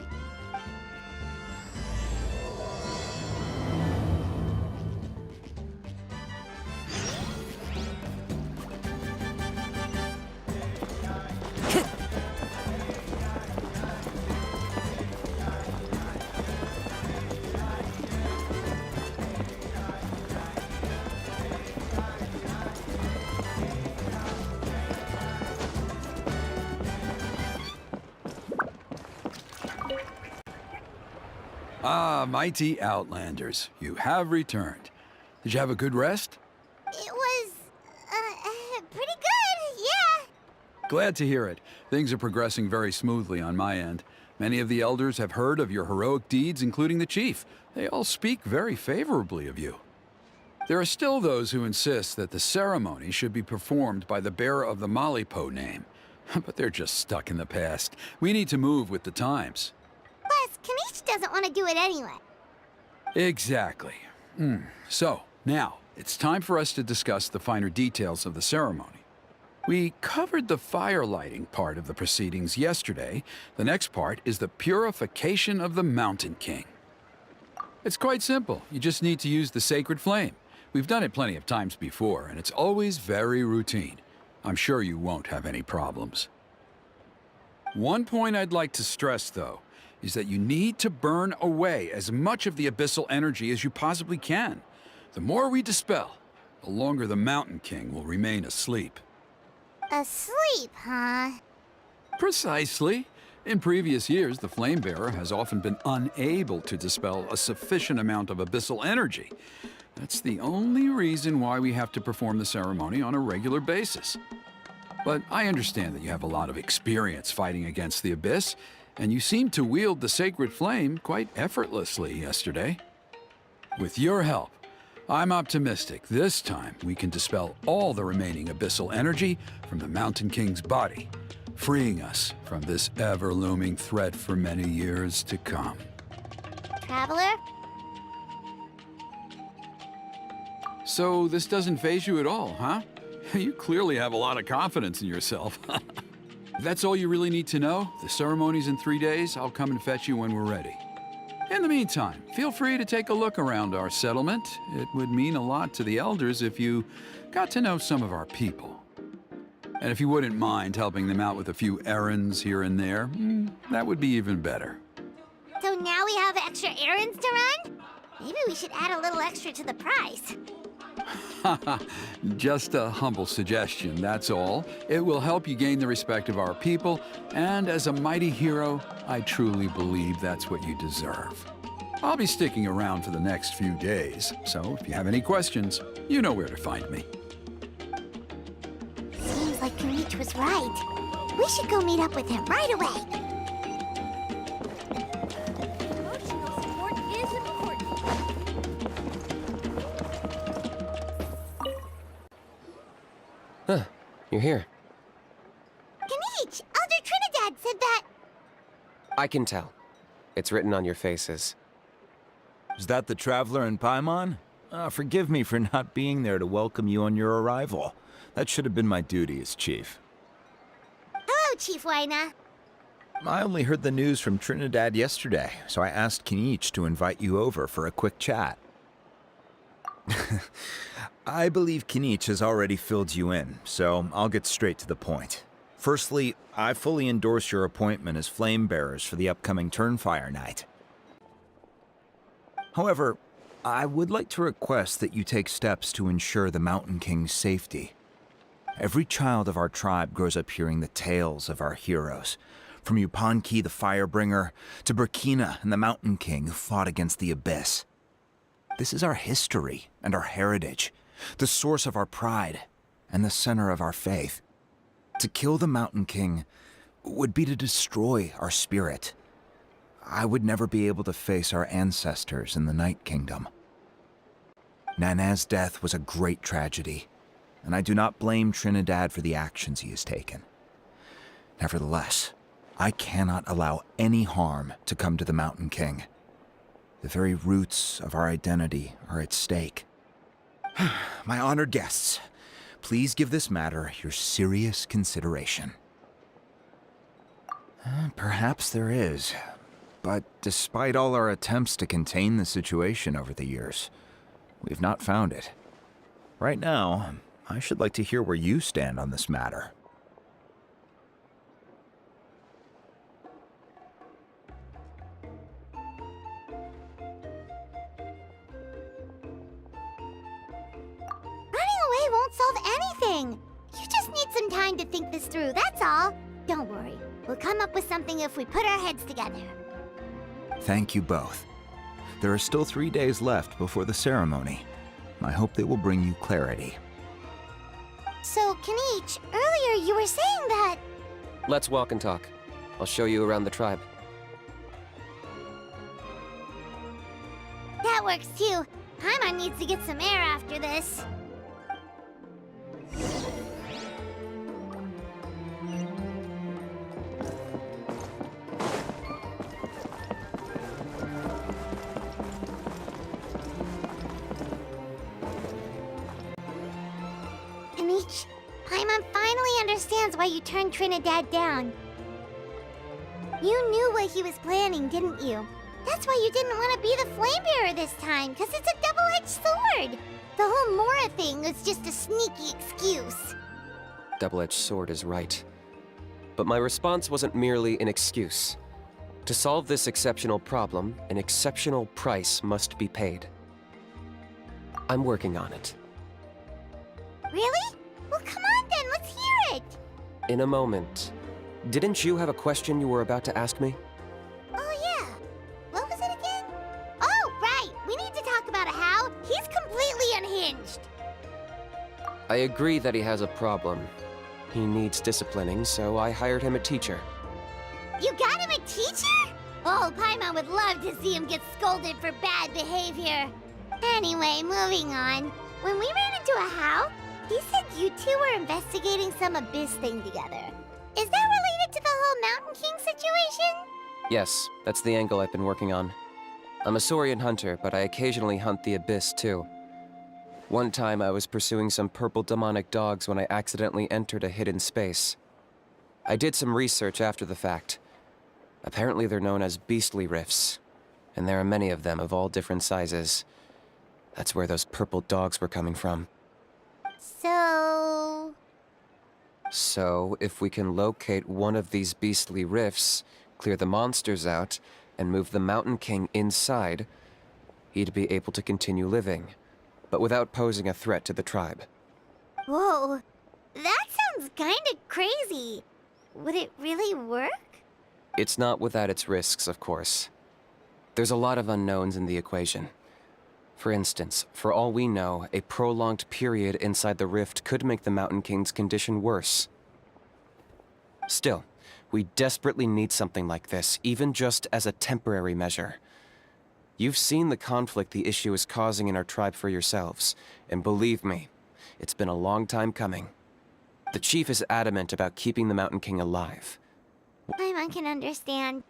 Ah, mighty Outlanders, you have returned. Did you have a good rest?
It was, pretty good, yeah.
Glad to hear it. Things are progressing very smoothly on my end. Many of the elders have heard of your heroic deeds, including the chief. They all speak very favorably of you. There are still those who insist that the ceremony should be performed by the bearer of the Malipo name. But they're just stuck in the past. We need to move with the times.
Plus, Kinich doesn't want to do it anyway.
Exactly. So, now, it's time for us to discuss the finer details of the ceremony. We covered the fire lighting part of the proceedings yesterday. The next part is the purification of the Mountain King. It's quite simple. You just need to use the sacred flame. We've done it plenty of times before, and it's always very routine. I'm sure you won't have any problems. One point I'd like to stress, though, is that you need to burn away as much of the abyssal energy as you possibly can. The more we dispel, the longer the Mountain King will remain asleep.
Asleep, huh?
Precisely. In previous years, the Flame Bearer has often been unable to dispel a sufficient amount of abyssal energy. That's the only reason why we have to perform the ceremony on a regular basis. But I understand that you have a lot of experience fighting against the Abyss, and you seem to wield the sacred flame quite effortlessly yesterday. With your help, I'm optimistic this time we can dispel all the remaining abyssal energy from the Mountain King's body, freeing us from this ever-looming threat for many years to come.
Traveler?
So this doesn't faze you at all, huh? You clearly have a lot of confidence in yourself. If that's all you really need to know, the ceremony's in 3 days. I'll come and fetch you when we're ready. In the meantime, feel free to take a look around our settlement. It would mean a lot to the elders if you got to know some of our people. And if you wouldn't mind helping them out with a few errands here and there, that would be even better.
So now we have extra errands to run? Maybe we should add a little extra to the price.
Just a humble suggestion, that's all. It will help you gain the respect of our people, and as a mighty hero, I truly believe that's what you deserve. I'll be sticking around for the next few days, so if you have any questions, you know where to find me.
Seems like Kinich was right. We should go meet up with him right away.
Emotional support is important.
Huh, you're here.
Kinich, Elder Trinidad said that...
I can tell. It's written on your faces.
Is that the Traveler in Paimon? Forgive me for not being there to welcome you on your arrival. That should have been my duty as chief.
Hello, Chief Waina.
I only heard the news from Trinidad yesterday, so I asked Kinich to invite you over for a quick chat. I believe Kinich has already filled you in, so I'll get straight to the point. Firstly, I fully endorse your appointment as flame bearers for the upcoming Turnfire Night. However, I would like to request that you take steps to ensure the Mountain King's safety. Every child of our tribe grows up hearing the tales of our heroes, from Yupanqui the Firebringer to Burkina and the Mountain King who fought against the Abyss. This is our history and our heritage, the source of our pride and the center of our faith. To kill the Mountain King would be to destroy our spirit. I would never be able to face our ancestors in the Night Kingdom. Nana's death was a great tragedy, and I do not blame Trinidad for the actions he has taken. Nevertheless, I cannot allow any harm to come to the Mountain King. The very roots of our identity are at stake. My honored guests, please give this matter your serious consideration. Perhaps there is. But despite all our attempts to contain the situation over the years, we've not found it. Right now, I should like to hear where you stand on this matter.
Running away won't solve anything. You just need some time to think this through, that's all. Don't worry. We'll come up with something if we put our heads together.
Thank you both. There are still 3 days left before the ceremony. I hope they will bring you clarity.
So, Kinich, earlier you were saying that...
Let's walk and talk. I'll show you around the tribe.
That works too. Paimon needs to get some air after this. Kinich, Paimon finally understands why you turned Trinidad down. You knew what he was planning, didn't you? That's why you didn't want to be the Flamebearer this time, because it's a double-edged sword. The whole Mora thing was just a sneaky excuse.
Double-edged sword is right. But my response wasn't merely an excuse. To solve this exceptional problem, an exceptional price must be paid. I'm working on it.
Really? Well, come on then, let's hear it!
In a moment. Didn't you have a question you were about to ask me?
Oh yeah. What was it again? Oh, right! We need to talk about how he's completely unhinged.
I agree that he has a problem. He needs disciplining, so I hired him a teacher.
You got him a teacher? Oh, Paimon would love to see him get scolded for bad behavior. Anyway, moving on. When we ran into a how, he said you two were investigating some Abyss thing together. Is that related to the whole Mountain King situation?
Yes, that's the angle I've been working on. I'm a Saurian hunter, but I occasionally hunt the Abyss too. One time I was pursuing some purple demonic dogs when I accidentally entered a hidden space. I did some research after the fact. Apparently they're known as beastly rifts, and there are many of them of all different sizes. That's where those purple dogs were coming from. So, if we can locate one of these beastly rifts, clear the monsters out, and move the Mountain King inside, he'd be able to continue living, but without posing a threat to the tribe.
Whoa, that sounds kinda crazy. Would it really work?
It's not without its risks, of course. There's a lot of unknowns in the equation. For instance, for all we know, a prolonged period inside the rift could make the Mountain King's condition worse. Still, we desperately need something like this, even just as a temporary measure. You've seen the conflict the issue is causing in our tribe for yourselves, and believe me, it's been a long time coming. The chief is adamant about keeping the Mountain King alive.
Paimon can understand.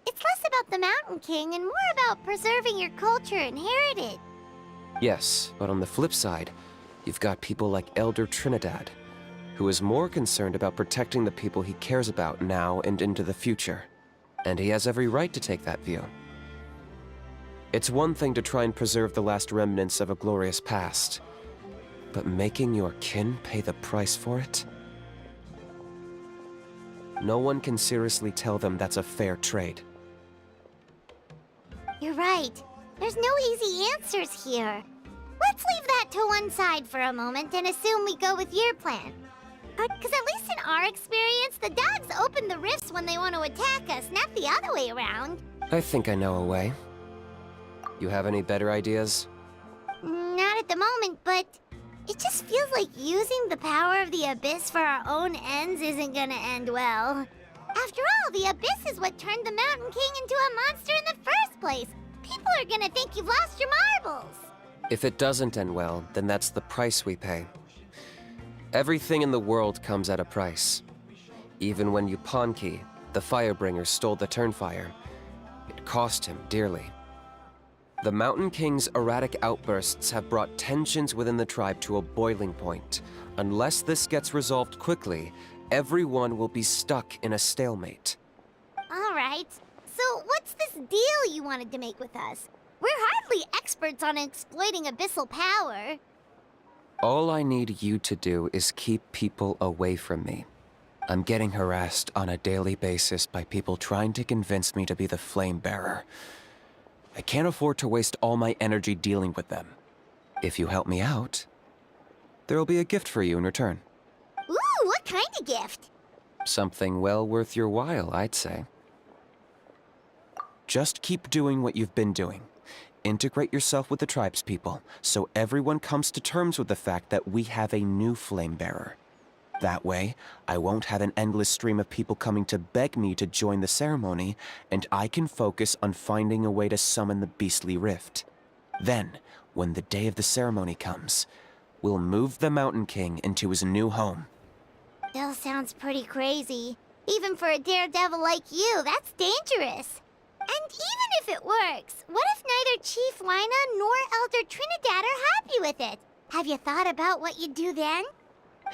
It's less about the Mountain King and more about preserving your culture and heritage.
Yes, but on the flip side, you've got people like Elder Trinidad, who is more concerned about protecting the people he cares about now and into the future. And he has every right to take that view. It's one thing to try and preserve the last remnants of a glorious past, but making your kin pay the price for it? No one can seriously tell them that's a fair trade.
You're right. There's no easy answers here. Let's leave that to one side for a moment and assume we go with your plan. Because at least in our experience, the dogs open the rifts when they want to attack us, not the other way around.
I think I know a way. You have any better ideas?
Not at the moment, but it just feels like using the power of the Abyss for our own ends isn't gonna end well. After all, the Abyss is what turned the Mountain King into a monster in the first place. People are gonna think you've lost your marbles.
If it doesn't end well, then that's the price we pay. Everything in the world comes at a price. Even when Untitled, the Firebringer, stole the Turnfire, it cost him dearly. The Mountain King's erratic outbursts have brought tensions within the tribe to a boiling point. Unless this gets resolved quickly, everyone will be stuck in a stalemate.
All right. So what's this deal you wanted to make with us? We're hardly experts on exploiting abyssal power.
All I need you to do is keep people away from me. I'm getting harassed on a daily basis by people trying to convince me to be the flame bearer. I can't afford to waste all my energy dealing with them. If you help me out, there'll be a gift for you in return.
Ooh, what kind of gift?
Something well worth your while, I'd say. Just keep doing what you've been doing. Integrate yourself with the tribespeople, so everyone comes to terms with the fact that we have a new flame bearer. That way, I won't have an endless stream of people coming to beg me to join the ceremony, and I can focus on finding a way to summon the beastly rift. Then, when the day of the ceremony comes, we'll move the Mountain King into his new home.
Still sounds pretty crazy. Even for a daredevil like you, that's dangerous. And even if it works, what if neither Chief Wyna nor Elder Trinidad are happy with it? Have you thought about what you'd do then?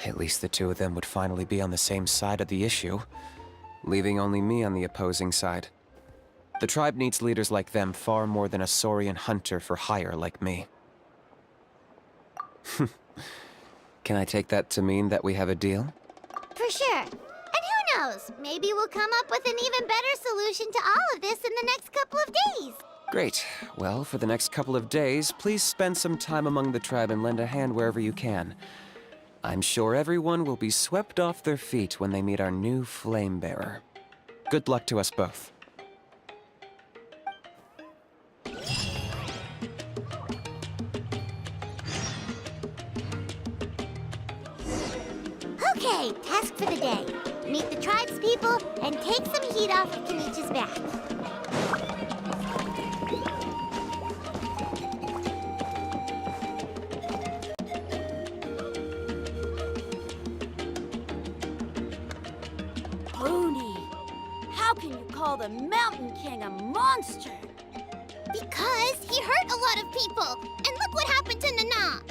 At least the two of them would finally be on the same side of the issue, leaving only me on the opposing side. The tribe needs leaders like them far more than a Saurian hunter for hire like me. Can I take that to mean that we have a deal?
For sure. And who knows, maybe we'll come up with an even better solution to all of this in the next couple of days.
Great. Well, for the next couple of days, please spend some time among the tribe and lend a hand wherever you can. I'm sure everyone will be swept off their feet when they meet our new flame bearer. Good luck to us both.
Okay, task for the day. Meet the tribespeople and take some heat off of Kinich's back.
How can you call the Mountain King a monster?
Because he hurt a lot of people. And look what happened to Nana.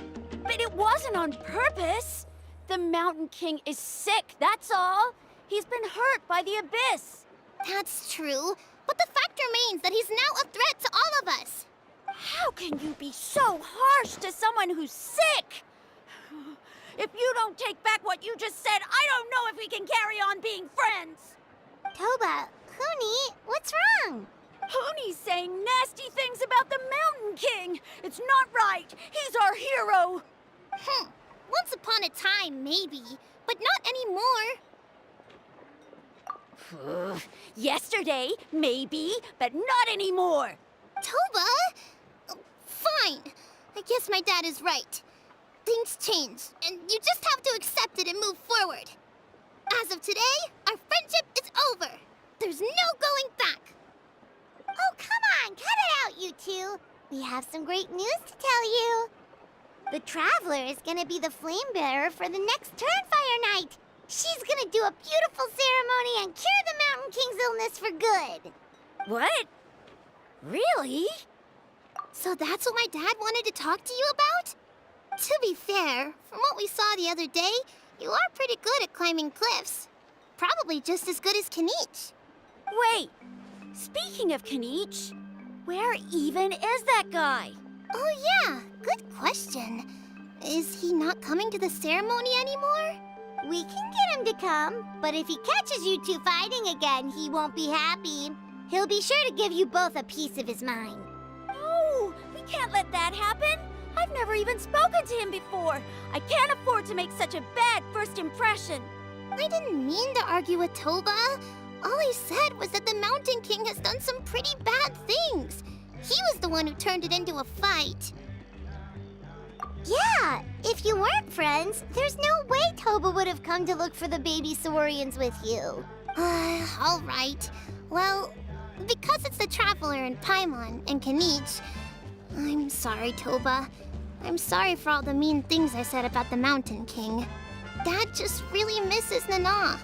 But it wasn't on purpose. The Mountain King is sick, that's all. He's been hurt by the Abyss.
That's true. But the fact remains that he's now a threat to all of us.
How can you be so harsh to someone who's sick? If you don't take back what you just said, I don't know if we can carry on being friends.
Toba, Huni, what's wrong?
Huni's saying nasty things about the Mountain King. It's not right. He's our hero.
Once upon a time, maybe, but not anymore.
Yesterday, maybe, but not anymore.
Toba? Fine. I guess my dad is right. Things change, and you just have to accept it and move forward. As of today, our friendship is over. There's no going back. Oh, come on, cut it out, you two. We have some great news to tell you. The Traveler is gonna be the flame bearer for the next Turnfire night. She's gonna do a beautiful ceremony and cure the Mountain King's illness for good.
What? Really?
So that's what my dad wanted to talk to you about? To be fair, from what we saw the other day, you are pretty good at climbing cliffs. Probably just as good as Kinich.
Wait, speaking of Kinich, where even is that guy?
Oh yeah, good question. Is he not coming to the ceremony anymore? We can get him to come, but if he catches you two fighting again, he won't be happy. He'll be sure to give you both a piece of his mind.
Oh, can't let that happen. I've never even spoken to him before. I can't afford to make such a bad first impression.
I didn't mean to argue with Toba. All I said was that the Mountain King has done some pretty bad things. He was the one who turned it into a fight.
Yeah, if you weren't friends, there's no way Toba would have come to look for the baby Saurians with you.
All right. Well, because it's the Traveler and Paimon and Kinich, I'm sorry, Toba. I'm sorry for all the mean things I said about the Mountain King. Dad just really misses Nana.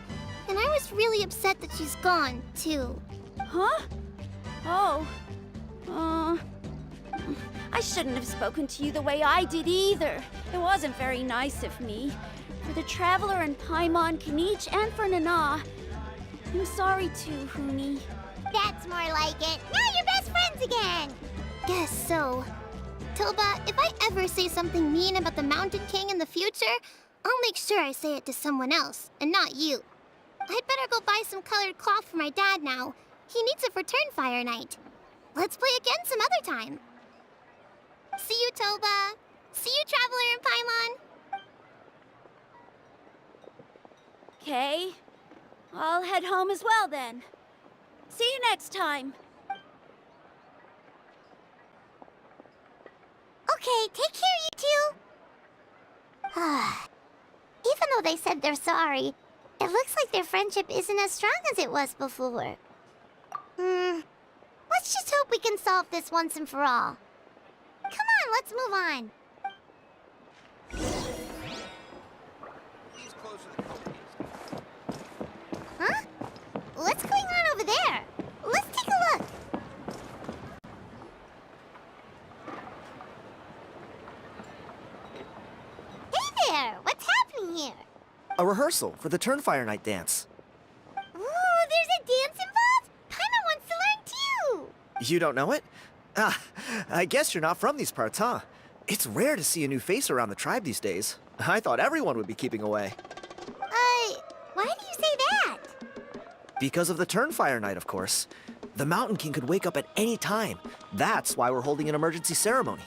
And I was really upset that she's gone, too.
Huh? Oh. I shouldn't have spoken to you the way I did either. It wasn't very nice of me. For the Traveler and Paimon, Kinich, and for Nana. I'm sorry too, Huni.
That's more like it. Now you're best friends again.
Guess so. Toba, if I ever say something mean about the Mountain King in the future, I'll make sure I say it to someone else, and not you. I'd better go buy some colored cloth for my dad now. He needs it for Turnfire Night. Let's play again some other time. See you, Toba. See you, Traveler and Paimon.
Okay. I'll head home as well then. See you next time.
Okay, take care, you two. Even though they said they're sorry, it looks like their friendship isn't as strong as it was before. Let's just hope we can solve this once and for all. Come on, let's move on. Huh? What's going on over there? Let's take a look. Hey there! What's happening here?
A rehearsal for the Turnfire Night dance.
Ooh, there's a dance involved? Paimon wants to learn too!
You don't know it? Ah, I guess you're not from these parts, huh? It's rare to see a new face around the tribe these days. I thought everyone would be keeping away.
Why do you say that?
Because of the Turnfire Night, of course. The Mountain King could wake up at any time. That's why we're holding an emergency ceremony.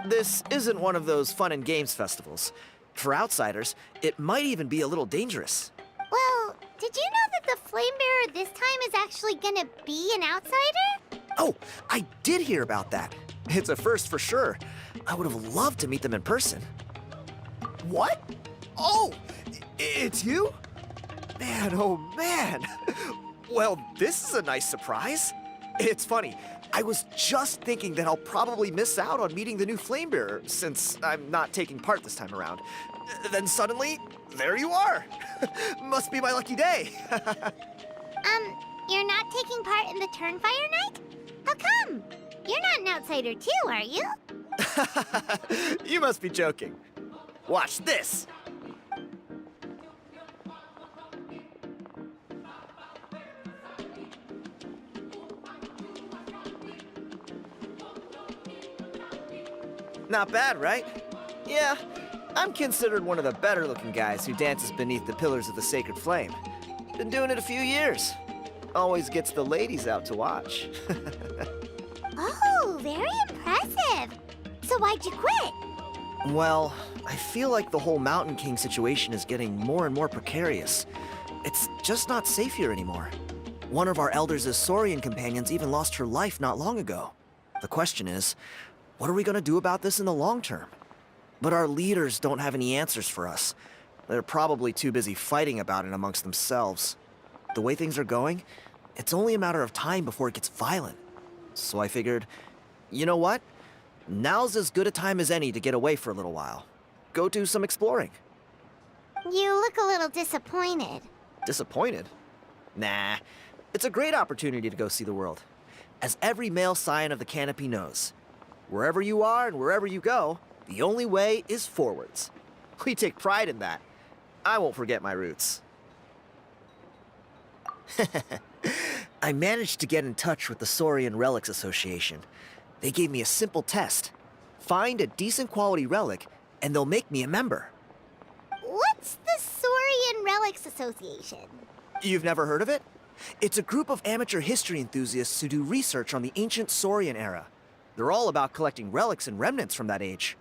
This isn't one of those fun and games festivals. For outsiders, it might even be a little dangerous.
Well, did you know that the Flame Bearer this time is actually gonna be an outsider?
Oh, I did hear about that. It's a first for sure. I would have loved to meet them in person. What? Oh, it's you? Man, oh man. Well, this is a nice surprise. It's funny. I was just thinking that I'll probably miss out on meeting the new Flame Bearer since I'm not taking part this time around. Then suddenly, there you are. Must be my lucky day.
You're not taking part in the Turnfire Night? How come? You're not an outsider too, are you?
You must be joking. Watch this. Not bad, right? Yeah, I'm considered one of the better-looking guys who dances beneath the pillars of the sacred flame. Been doing it a few years. Always gets the ladies out to watch.
Oh, very impressive. So why'd you quit?
Well, I feel like the whole Mountain King situation is getting more and more precarious. It's just not safe here anymore. One of our elders' Saurian companions even lost her life not long ago. The question is, what are we going to do about this in the long term? But our leaders don't have any answers for us. They're probably too busy fighting about it amongst themselves. The way things are going, it's only a matter of time before it gets violent. So I figured, you know what? Now's as good a time as any to get away for a little while. Go do some exploring.
You look a little disappointed.
Disappointed? Nah, it's a great opportunity to go see the world. As every male scion of the canopy knows, wherever you are and wherever you go, the only way is forwards. We take pride in that. I won't forget my roots. I managed to get in touch with the Saurian Relics Association. They gave me a simple test. Find a decent quality relic, and they'll make me a member.
What's the Saurian Relics Association?
You've never heard of it? It's a group of amateur history enthusiasts who do research on the ancient Saurian era. They're all about collecting relics and remnants from that age.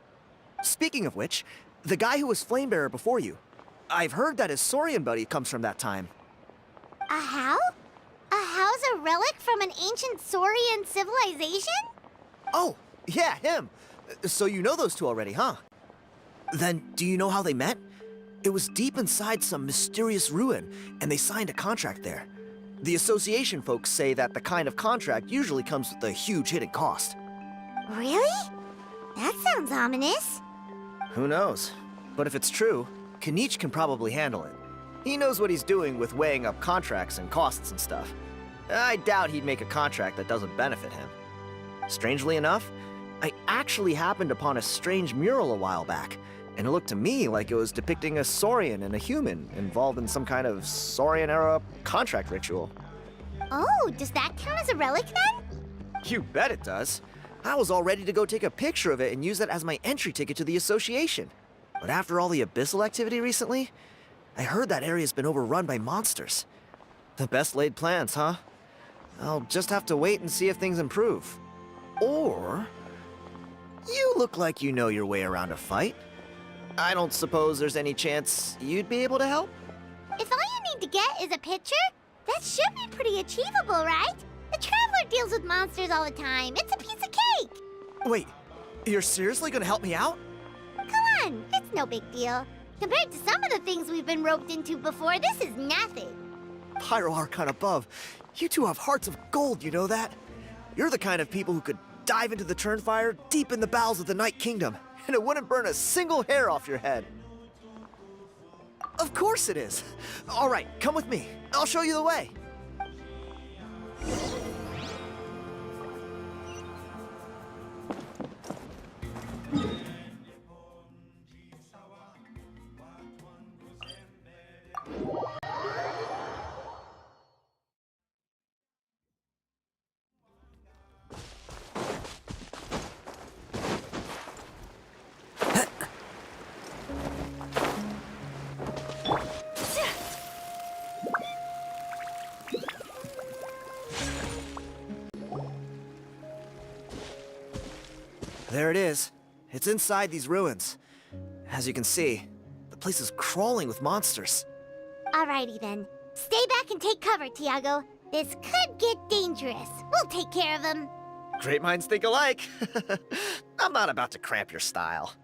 Speaking of which, the guy who was Flamebearer before you, I've heard that his Saurian buddy comes from that time.
A how? A how's a relic from an ancient Saurian civilization?
Oh, yeah, him. So you know those two already, huh? Then, do you know how they met? It was deep inside some mysterious ruin, and they signed a contract there. The association folks say that the kind of contract usually comes with a huge hidden cost.
Really? That sounds ominous.
Who knows? But if it's true, Kinich can probably handle it. He knows what he's doing with weighing up contracts and costs and stuff. I doubt he'd make a contract that doesn't benefit him. Strangely enough, I actually happened upon a strange mural a while back, and it looked to me like it was depicting a Saurian and a human involved in some kind of Saurian-era contract ritual.
Oh, does that count as a relic then?
You bet it does. I was all ready to go take a picture of it and use that as my entry ticket to the association. But after all the abyssal activity recently, I heard that area's been overrun by monsters. The best laid plans, huh? I'll just have to wait and see if things improve. Or... you look like you know your way around a fight. I don't suppose there's any chance you'd be able to help?
If all you need to get is a picture, that should be pretty achievable, right? The Traveler deals with monsters all the time. It's a piece of cake.
Wait, you're seriously gonna help me out?
Come on, it's no big deal. Compared to some of the things we've been roped into before, this is nothing.
Pyro Archon above, you two have hearts of gold, you know that? You're the kind of people who could dive into the Turnfire deep in the bowels of the Night Kingdom, and it wouldn't burn a single hair off your head. Of course it is. All right, come with me. I'll show you the way. There it is. It's inside these ruins. As you can see, the place is crawling with monsters.
Alrighty then. Stay back and take cover, Tiago. This could get dangerous. We'll take care of him.
Great minds think alike. I'm not about to cramp your style.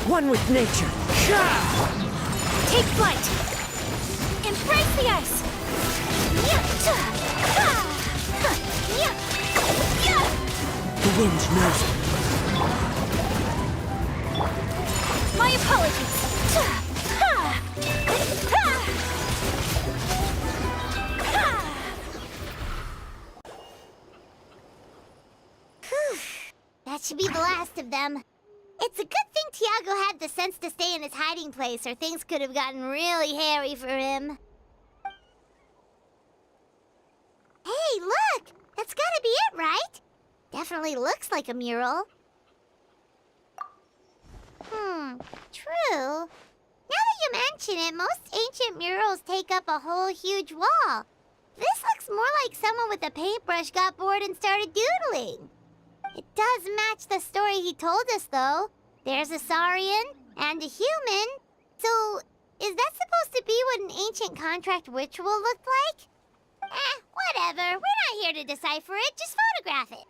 One with nature.
Take flight! Embrace the ice!
The wind knows it.
My apologies!
That should be the last of them. It's a good thing Tiago had the sense to stay in his hiding place, or things could have gotten really hairy for him. Hey, look! That's gotta be it, right? Definitely looks like a mural. True. Now that you mention it, most ancient murals take up a whole huge wall. This looks more like someone with a paintbrush got bored and started doodling. It does match the story he told us, though. There's a Saurian and a human. So, is that supposed to be what an ancient contract ritual looked like? Whatever. We're not here to decipher it. Just photograph it.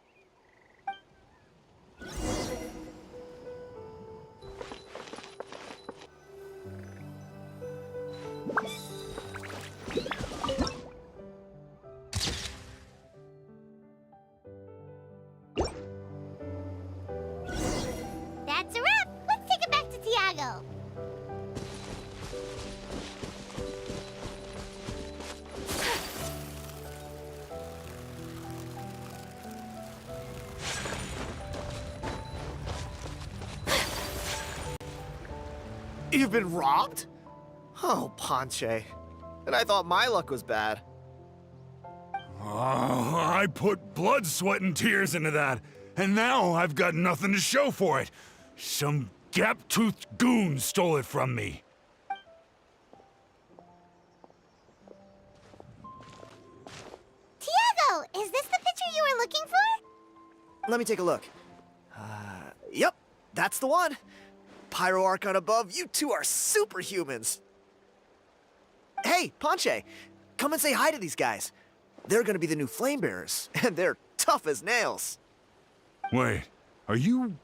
That's a wrap. Let's take it back to Tiago.
You've been robbed? Oh, Ponche. And I thought my luck was bad.
Oh, I put blood, sweat, and tears into that, and now I've got nothing to show for it. Some gap-toothed goon stole it from me.
Tiago, is this the picture you were looking for?
Let me take a look. Yep, that's the one. Pyro Archon above, you two are superhumans. Hey, Ponche, come and say hi to these guys. They're gonna be the new flame bearers, and they're tough as nails.
Wait, are you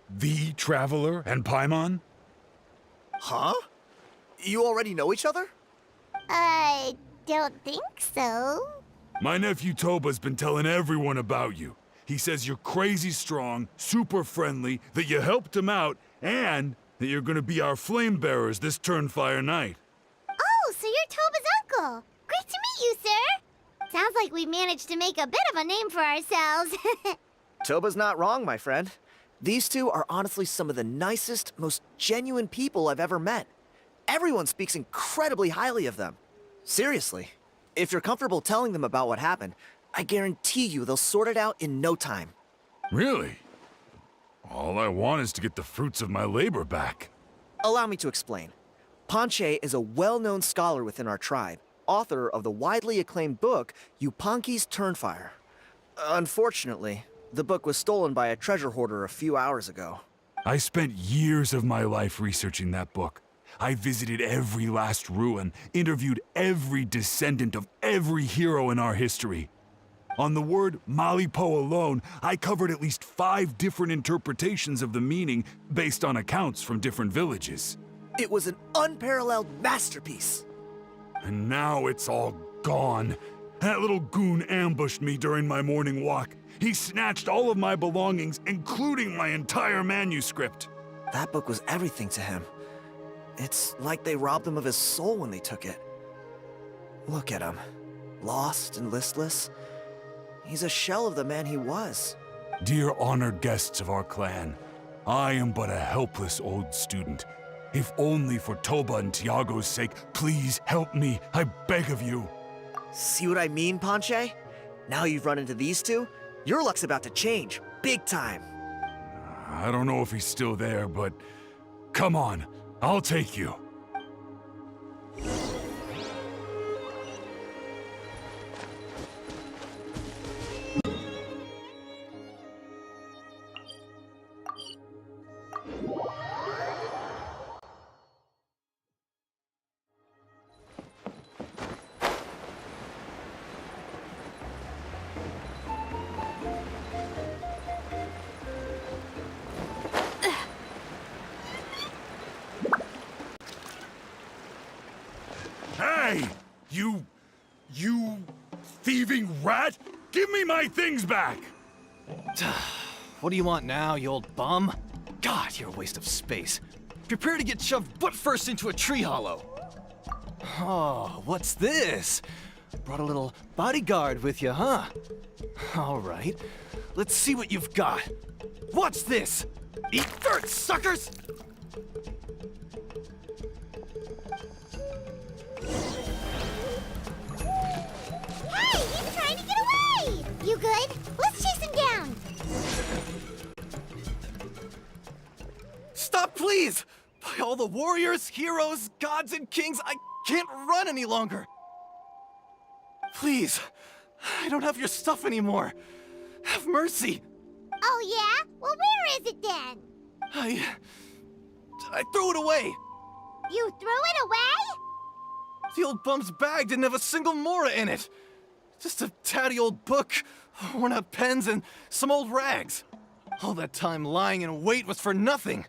the Traveler and Paimon?
Huh? You already know each other?
I don't think so.
My nephew Toba's been telling everyone about you. He says you're crazy strong, super friendly, that you helped him out, and that you're gonna be our flame bearers this Turnfire night.
Oh, so you're Toba's uncle. Great to meet you, sir. Sounds like we managed to make a bit of a name for ourselves.
Toba's not wrong, my friend. These two are honestly some of the nicest, most genuine people I've ever met. Everyone speaks incredibly highly of them. Seriously, if you're comfortable telling them about what happened, I guarantee you they'll sort it out in no time.
Really? All I want is to get the fruits of my labor back.
Allow me to explain. Ponche is a well-known scholar within our tribe, author of the widely acclaimed book, Yupanqui's Turnfire. Unfortunately, the book was stolen by a treasure hoarder a few hours ago.
I spent years of my life researching that book. I visited every last ruin, interviewed every descendant of every hero in our history. On the word Malipo alone, I covered at least 5 different interpretations of the meaning based on accounts from different villages.
It was an unparalleled masterpiece.
And now it's all gone. That little goon ambushed me during my morning walk. He snatched all of my belongings, including my entire manuscript.
That book was everything to him. It's like they robbed him of his soul when they took it. Look at him. Lost and listless. He's a shell of the man he was.
Dear honored guests of our clan, I am but a helpless old student. If only for Toba and Tiago's sake, please help me, I beg of you.
See what I mean, Ponche? Now you've run into these two, your luck's about to change, big time.
I don't know if he's still there, but come on, I'll take you. Hey! You thieving rat! Give me my things back!
What do you want now, you old bum? God, you're a waste of space. Prepare to get shoved butt first into a tree hollow. Oh, what's this? Brought a little bodyguard with you, huh? All right, let's see what you've got. What's this? Eat dirt, suckers!
Hey, he's trying to get away! You good? Let's chase him down!
Stop, please! By all the warriors, heroes, gods, and kings, I can't run any longer! Please, I don't have your stuff anymore. Have mercy.
Oh yeah? Well, where is it then?
I threw it away.
You threw it away?
The old bum's bag didn't have a single mora in it. Just a tatty old book, worn out pens, and some old rags. All that time lying in wait was for nothing.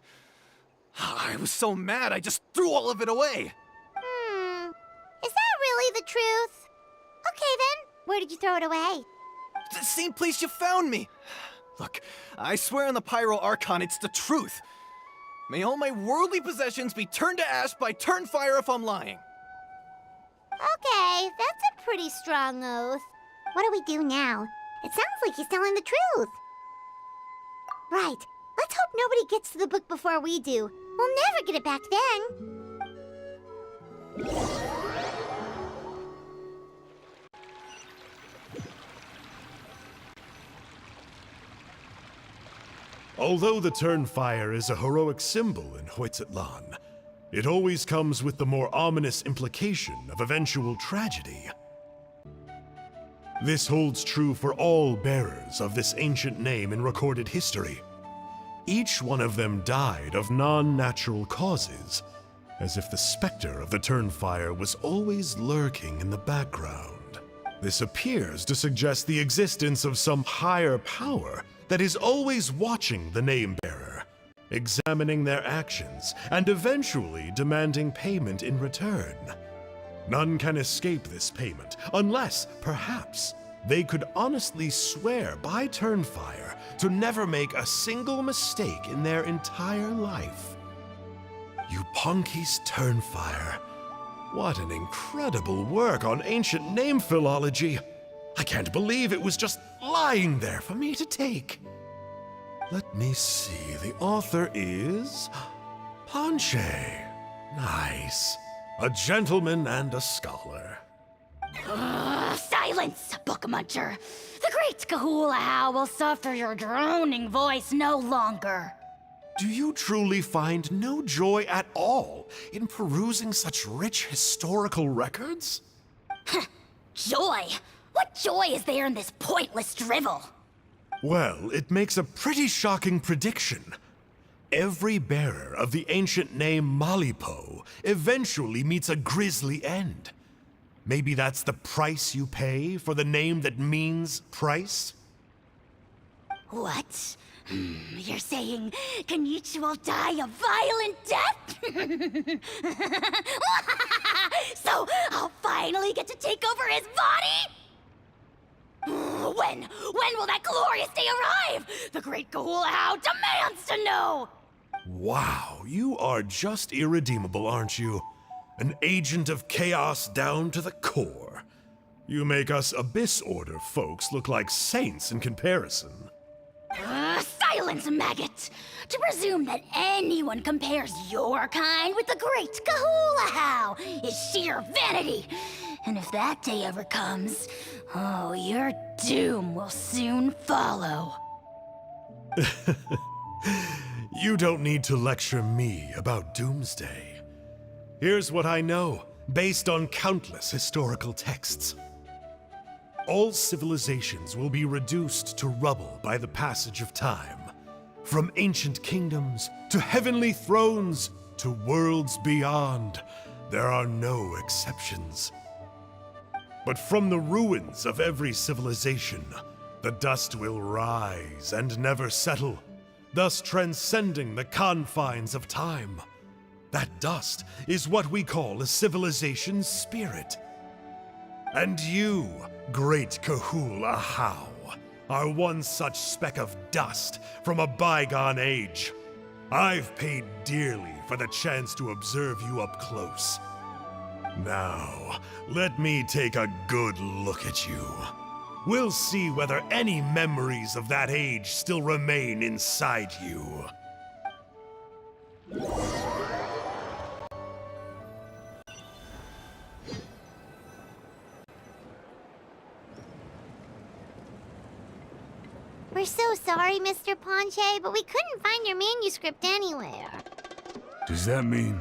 I was so mad I just threw all of it away.
Is that really the truth? Okay then, where did you throw it away?
The same place you found me. Look, I swear on the Pyro Archon it's the truth. May all my worldly possessions be turned to ash by Turnfire if I'm lying.
Okay, that's a pretty strong oath. What do we do now? It sounds like he's telling the truth. Right, let's hope nobody gets to the book before we do. We'll never get it back then.
Although the Turnfire is a heroic symbol in Hoytzatlan, it always comes with the more ominous implication of eventual tragedy. This holds true for all bearers of this ancient name in recorded history. Each one of them died of non-natural causes, as if the specter of the Turnfire was always lurking in the background. This appears to suggest the existence of some higher power that is always watching the name-bearer, examining their actions, and eventually demanding payment in return. None can escape this payment, unless, perhaps, they could honestly swear by Turnfire to never make a single mistake in their entire life. Yupanki's Turnfire. What an incredible work on ancient name philology. I can't believe it was just lying there for me to take. Let me see, the author is Panche. Nice. A gentleman and a scholar.
Silence, book muncher. The great Kahulahow will suffer your droning voice no longer.
Do you truly find no joy at all in perusing such rich historical records?
Joy? What joy is there in this pointless drivel?
Well, it makes a pretty shocking prediction. Every bearer of the ancient name Malipo eventually meets a grisly end. Maybe that's the price you pay for the name that means price?
What? You're saying Kinich will die a violent death? So I'll finally get to take over his body? When will that glorious day arrive? The great Kahulahow demands to know!
Wow, you are just irredeemable, aren't you? An agent of chaos down to the core. You make us Abyss Order folks look like saints in comparison.
Silence, maggot! To presume that anyone compares your kind with the great Kahulahow is sheer vanity. And if that day ever comes, oh, your doom will soon follow.
You don't need to lecture me about Doomsday. Here's what I know, based on countless historical texts. All civilizations will be reduced to rubble by the passage of time. From ancient kingdoms, to heavenly thrones, to worlds beyond, there are no exceptions. But from the ruins of every civilization, the dust will rise and never settle, thus transcending the confines of time. That dust is what we call a civilization's spirit. And you, great Kahulahow, are one such speck of dust from a bygone age. I've paid dearly for the chance to observe you up close. Now, let me take a good look at you. We'll see whether any memories of that age still remain inside you.
We're so sorry, Mr. Ponche, but we couldn't find your manuscript anywhere.
Does that mean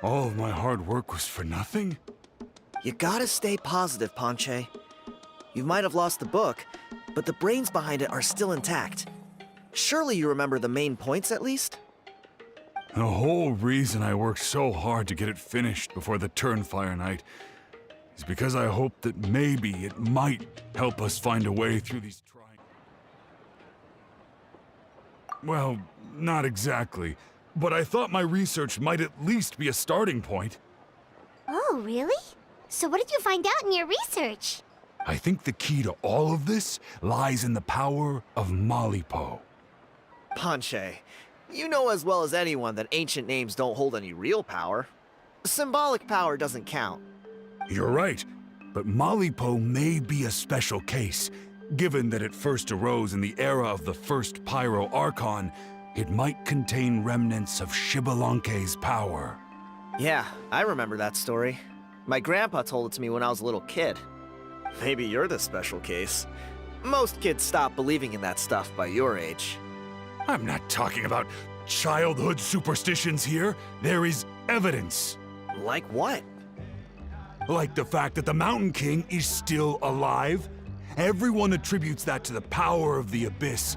all of my hard work was for nothing?
You gotta stay positive, Panche. You might have lost the book, but the brains behind it are still intact. Surely you remember the main points at least?
The whole reason I worked so hard to get it finished before the Turnfire night is because I hoped that maybe it might help us find a way through these trying... Well, not exactly, but I thought my research might at least be a starting point.
Oh, really? So what did you find out in your research?
I think the key to all of this lies in the power of Malipo.
Panche, you know as well as anyone that ancient names don't hold any real power. Symbolic power doesn't count.
You're right, but Malipo may be a special case. Given that it first arose in the era of the first Pyro Archon, it might contain remnants of Xbalanque's power.
Yeah, I remember that story. My grandpa told it to me when I was a little kid. Maybe you're the special case. Most kids stop believing in that stuff by your age.
I'm not talking about childhood superstitions here. There is evidence.
Like what?
Like the fact that the Mountain King is still alive. Everyone attributes that to the power of the Abyss.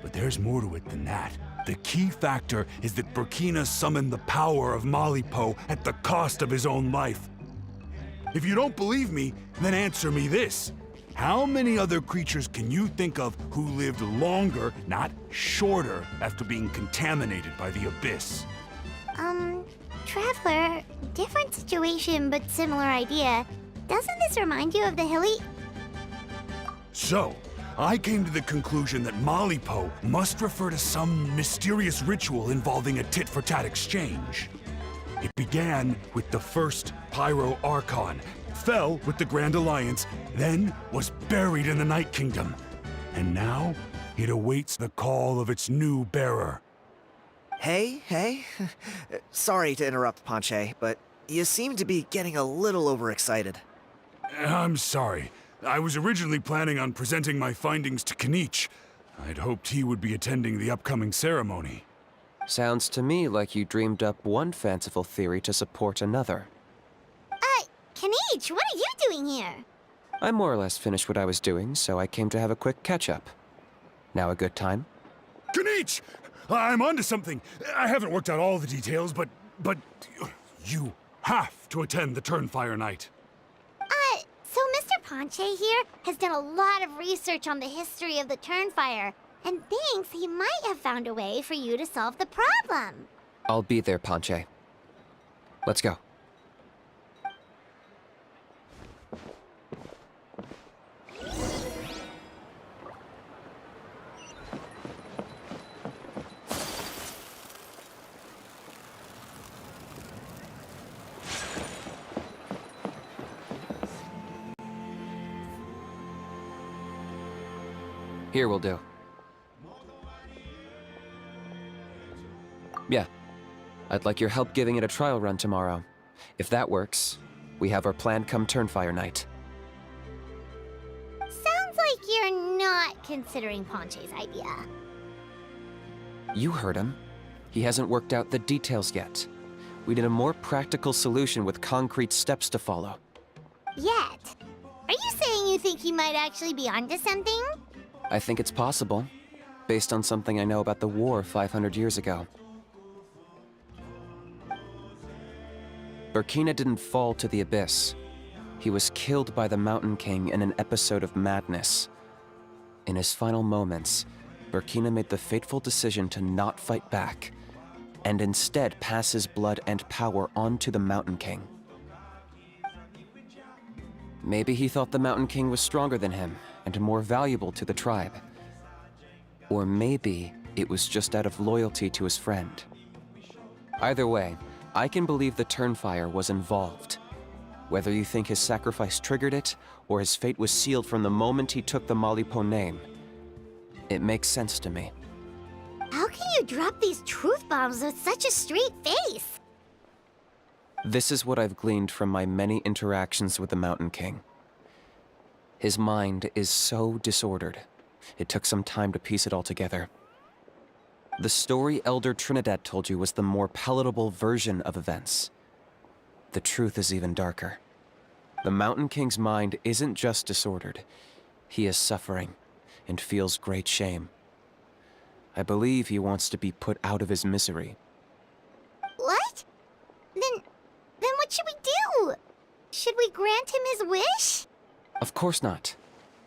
But there's more to it than that. The key factor is that Burkina summoned the power of Malipo at the cost of his own life. If you don't believe me, then answer me this. How many other creatures can you think of who lived longer, not shorter, after being contaminated by the Abyss?
Traveler, different situation but similar idea. Doesn't this remind you of the hilly?
So, I came to the conclusion that Malipo must refer to some mysterious ritual involving a tit-for-tat exchange. It began with the first Pyro Archon, fell with the Grand Alliance, then was buried in the Night Kingdom. And now, it awaits the call of its new bearer.
Hey. Sorry to interrupt, Ponche, but you seem to be getting a little overexcited.
I'm sorry. I was originally planning on presenting my findings to Kinich. I'd hoped he would be attending the upcoming ceremony.
Sounds to me like you dreamed up one fanciful theory to support another.
Kinich, what are you doing here?
I more or less finished what I was doing, so I came to have a quick catch-up. Now a good time?
Kinich! I'm onto something. I haven't worked out all the details, but you have to attend the Turnfire Night.
So Mr. Ponche here has done a lot of research on the history of the Turnfire, and thinks he might have found a way for you to solve the problem.
I'll be there, Ponche. Let's go. Here will do. Yeah. I'd like your help giving it a trial run tomorrow. If that works, we have our plan come Turnfire Night.
Sounds like you're not considering Ponche's idea.
You heard him. He hasn't worked out the details yet. We need a more practical solution with concrete steps to follow.
Yet? Are you saying you think he might actually be onto something?
I think it's possible, based on something I know about the war 500 years ago. Burkina didn't fall to the Abyss. He was killed by the Mountain King in an episode of madness. In his final moments, Burkina made the fateful decision to not fight back, and instead pass his blood and power on to the Mountain King. Maybe he thought the Mountain King was stronger than him, and more valuable to the tribe. Or maybe it was just out of loyalty to his friend. Either way, I can believe the Turnfire was involved. Whether you think his sacrifice triggered it, or his fate was sealed from the moment he took the Malipo name, it makes sense to me.
How can you drop these truth bombs with such a straight face?
This is what I've gleaned from my many interactions with the Mountain King. His mind is so disordered. It took some time to piece it all together. The story Elder Trinidad told you was the more palatable version of events. The truth is even darker. The Mountain King's mind isn't just disordered. He is suffering and feels great shame. I believe he wants to be put out of his misery.
What? Then what should we do? Should we grant him his wish?
Of course not.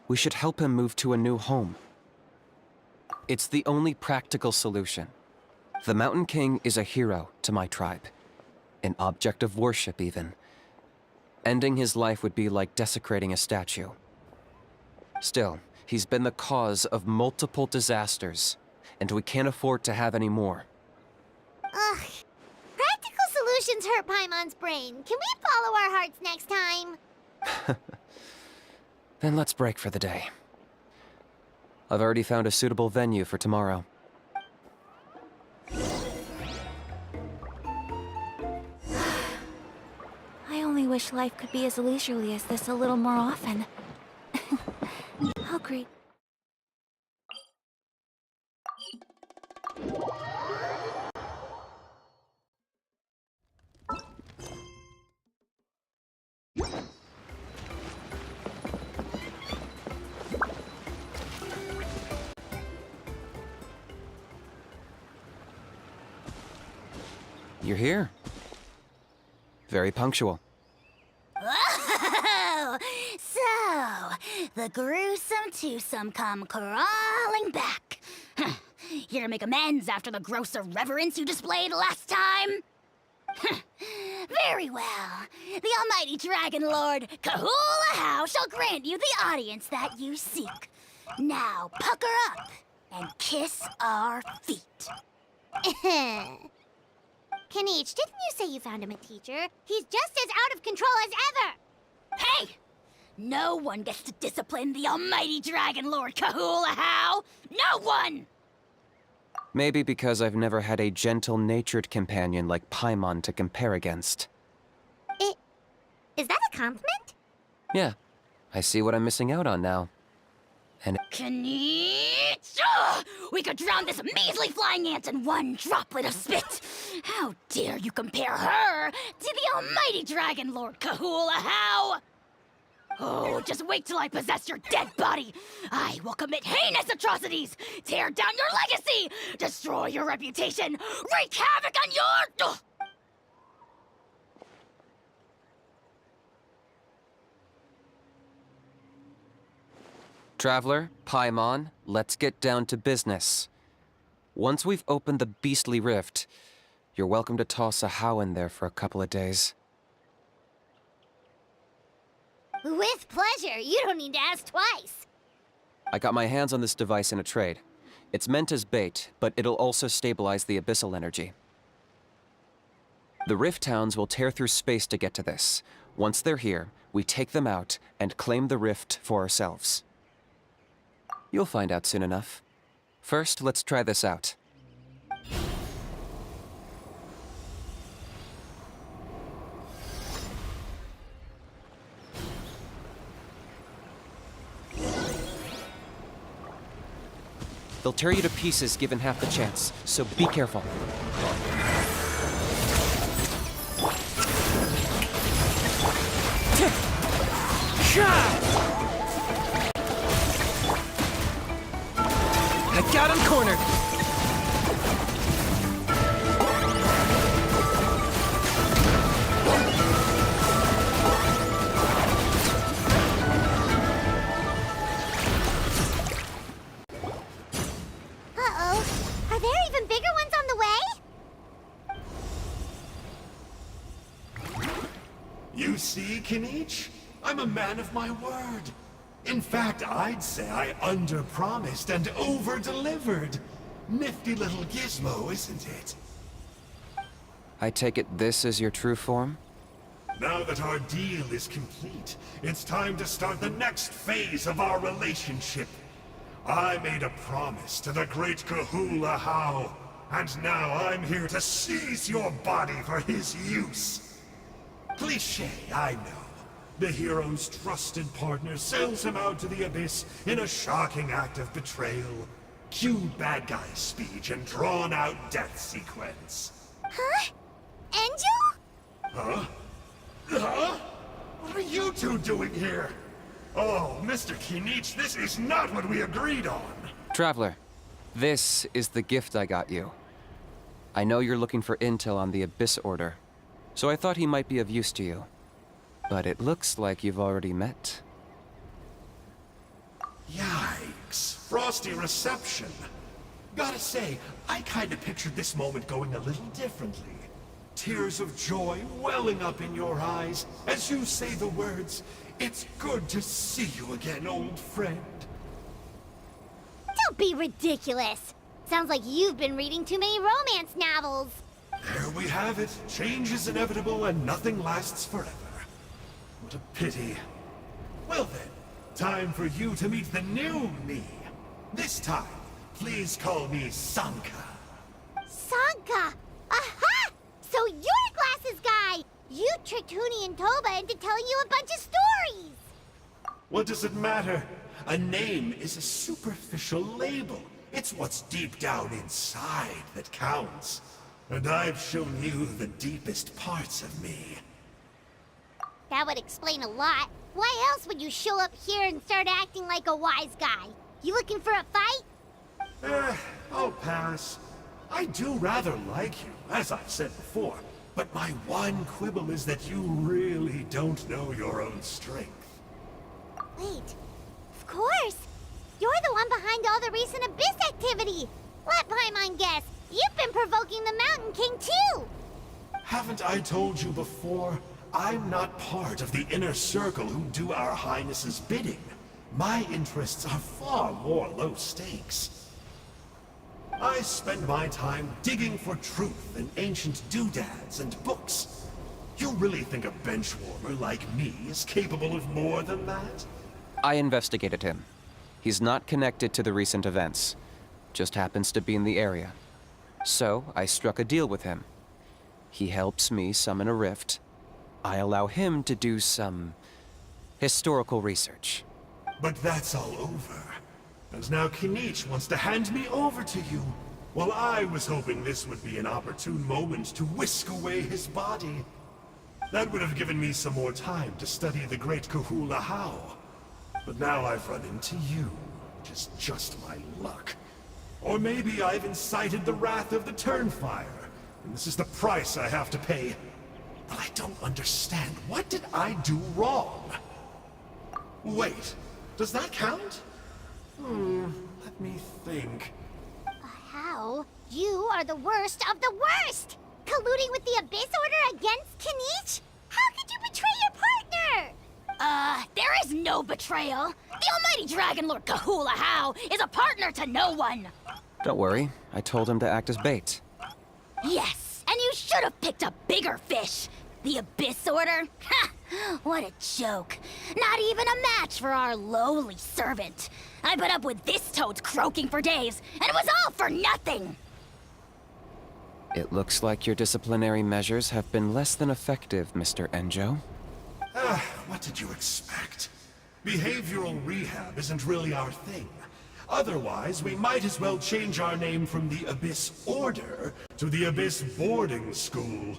We should help him move to a new home. It's the only practical solution. The Mountain King is a hero to my tribe. An object of worship, even. Ending his life would be like desecrating a statue. Still, he's been the cause of multiple disasters, and we can't afford to have any more.
Ugh. Practical solutions hurt Paimon's brain. Can we follow our hearts next time?
Then let's break for the day. I've already found a suitable venue for tomorrow.
I only wish life could be as leisurely as this a little more often. How great.
You're here. Very punctual.
Oh, so the gruesome twosome come crawling back. Here to make amends after the gross irreverence you displayed last time? Very well. The almighty Dragon Lord, Kahula shall grant you the audience that you seek. Now pucker up and kiss our feet.
Kinich, didn't you say you found him a teacher? He's just as out of control as ever!
Hey! No one gets to discipline the almighty Dragon Lord Kahula. No one!
Maybe because I've never had a gentle-natured companion like Paimon to compare against.
Is that a compliment?
Yeah, I see what I'm missing out on now. And
Kinich! We could drown this measly flying ant in one droplet of spit! How dare you compare her to the almighty Dragon Lord Kahula? Oh, just wait till I possess your dead body! I will commit heinous atrocities! Tear down your legacy! Destroy your reputation! Wreak havoc on your...
Traveler, Paimon, let's get down to business. Once we've opened the beastly rift, you're welcome to toss a how in there for a couple of days.
With pleasure. You don't need to ask twice.
I got my hands on this device in a trade. It's meant as bait, but it'll also stabilize the abyssal energy. The rift towns will tear through space to get to this. Once they're here, we take them out and claim the rift for ourselves. You'll find out soon enough. First, let's try this out. They'll tear you to pieces given half the chance, so be careful. I got him cornered!
Uh-oh. Are there even bigger ones on the way?
You see, Kinich? I'm a man of my word. In fact, I'd say I under-promised and over-delivered. Nifty little gizmo, isn't it?
I take it this is your true form?
Now that our deal is complete, it's time to start the next phase of our relationship. I made a promise to the great Kahula How, and now I'm here to seize your body for his use. Cliché, I know. The hero's trusted partner sells him out to the abyss in a shocking act of betrayal. Cue bad guy speech and drawn-out death sequence.
Huh? Angel?
Huh? Huh? What are you two doing here? Oh, Mr. Kinich, this is not what we agreed on.
Traveler, this is the gift I got you. I know you're looking for intel on the Abyss Order, so I thought he might be of use to you. But it looks like you've already met.
Yikes. Frosty reception. Gotta say, I kinda pictured this moment going a little differently. Tears of joy welling up in your eyes as you say the words, "It's good to see you again, old friend."
Don't be ridiculous. Sounds like you've been reading too many romance novels.
There we have it. Change is inevitable and nothing lasts forever. What a pity. Well then, time for you to meet the new me. This time, please call me Sanka.
Sanka! Aha! So you're Glasses Guy! You tricked Huni and Toba into telling you a bunch of stories!
What does it matter? A name is a superficial label. It's what's deep down inside that counts. And I've shown you the deepest parts of me.
That would explain a lot. Why else would you show up here and start acting like a wise guy? You looking for a fight?
I'll pass. I do rather like you, as I've said before, but my one quibble is that you really don't know your own strength.
Wait, of course! You're the one behind all the recent Abyss activity! Let Paimon guess, you've been provoking the Mountain King too!
Haven't I told you before? I'm not part of the inner circle who do our Highness's bidding. My interests are far more low stakes. I spend my time digging for truth in ancient doodads and books. You really think a benchwarmer like me is capable of more than that?
I investigated him. He's not connected to the recent events. Just happens to be in the area. So, I struck a deal with him. He helps me summon a rift. I allow him to do some historical research.
But that's all over. And now Kinich wants to hand me over to you. Well, I was hoping this would be an opportune moment to whisk away his body. That would have given me some more time to study the great Kahula How. But now I've run into you, which is just my luck. Or maybe I've incited the wrath of the Turnfire, and this is the price I have to pay. But I don't understand. What did I do wrong? Wait, does that count? Let me think.
How? You are the worst of the worst! Colluding with the Abyss Order against Kinich? How could you betray your partner?
There is no betrayal. The almighty Dragon Lord Kahula How is a partner to no one.
Don't worry, I told him to act as bait.
Yes, and you should have picked a bigger fish. The Abyss Order? Ha! What a joke. Not even a match for our lowly servant. I put up with this toad's croaking for days, and it was all for nothing.
It looks like your disciplinary measures have been less than effective, Mr. Enjo.
What did you expect? Behavioral rehab isn't really our thing. Otherwise, we might as well change our name from the Abyss Order to the Abyss Boarding School.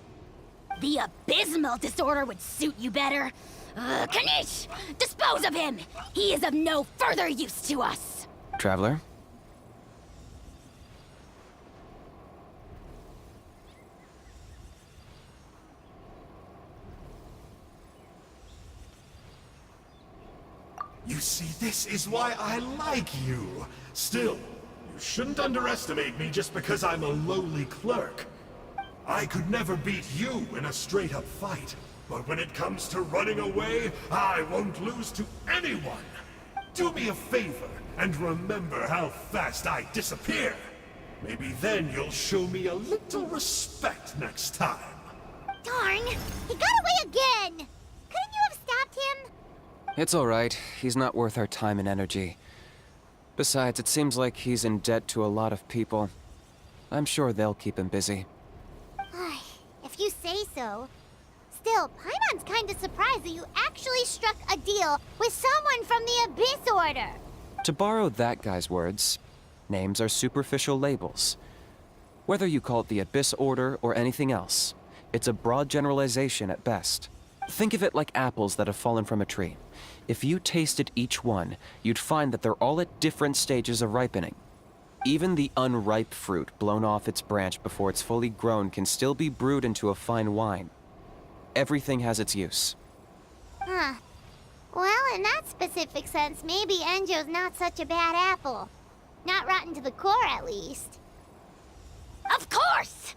The abysmal disorder would suit you better. Kinich! Dispose of him! He is of no further use to us!
Traveler?
You see, this is why I like you. Still, you shouldn't underestimate me just because I'm a lowly clerk. I could never beat you in a straight-up fight, but when it comes to running away, I won't lose to anyone. Do me a favor, and remember how fast I disappear. Maybe then you'll show me a little respect next time.
Darn! He got away again! Couldn't you have stopped him?
It's all right. He's not worth our time and energy. Besides, it seems like he's in debt to a lot of people. I'm sure they'll keep him busy.
If you say so. Still, Paimon's kinda surprised that you actually struck a deal with someone from the Abyss Order.
To borrow that guy's words, names are superficial labels. Whether you call it the Abyss Order or anything else, it's a broad generalization at best. Think of it like apples that have fallen from a tree. If you tasted each one, you'd find that they're all at different stages of ripening. Even the unripe fruit blown off its branch before it's fully grown can still be brewed into a fine wine. Everything has its use.
Huh. Well, in that specific sense, maybe Enjo's not such a bad apple. Not rotten to the core, at least.
Of course!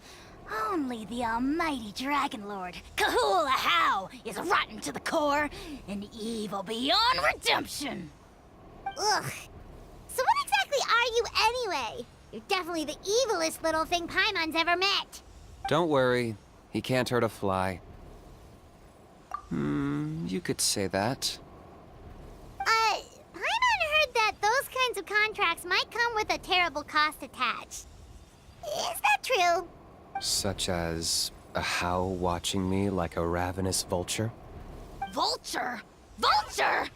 Only the almighty Dragon Lord, Kahula How, is rotten to the core and evil beyond redemption.
Ugh. So what exactly are you anyway? You're definitely the evilest little thing Paimon's ever met.
Don't worry, he can't hurt a fly. You could say that.
Paimon heard that those kinds of contracts might come with a terrible cost attached. Is that true?
Such as a How watching me like a ravenous vulture?
Vulture? Vulture?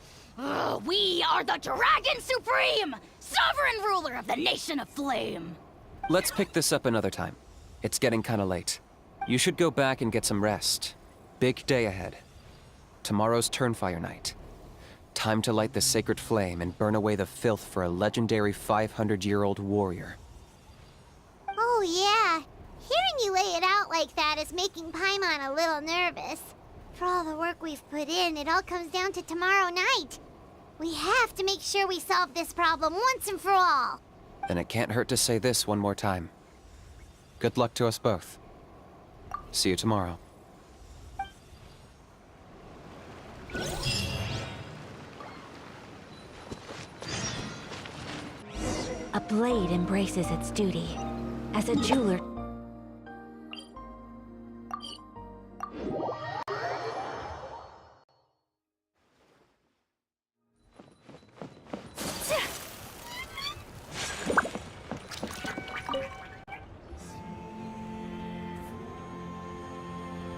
We are the Dragon Supreme, sovereign ruler of the Nation of Flame.
Let's pick this up another time. It's getting kinda late. You should go back and get some rest. Big day ahead. Tomorrow's Turnfire night. Time to light the sacred flame and burn away the filth for a legendary 500-year-old warrior.
Oh yeah? like that is making Paimon a little nervous. For all the work we've put in, it all comes down to tomorrow night. We have to make sure we solve this problem once and for all.
Then it can't hurt to say this one more time. Good luck to us both. See you tomorrow.
A blade embraces its duty. As a jeweler...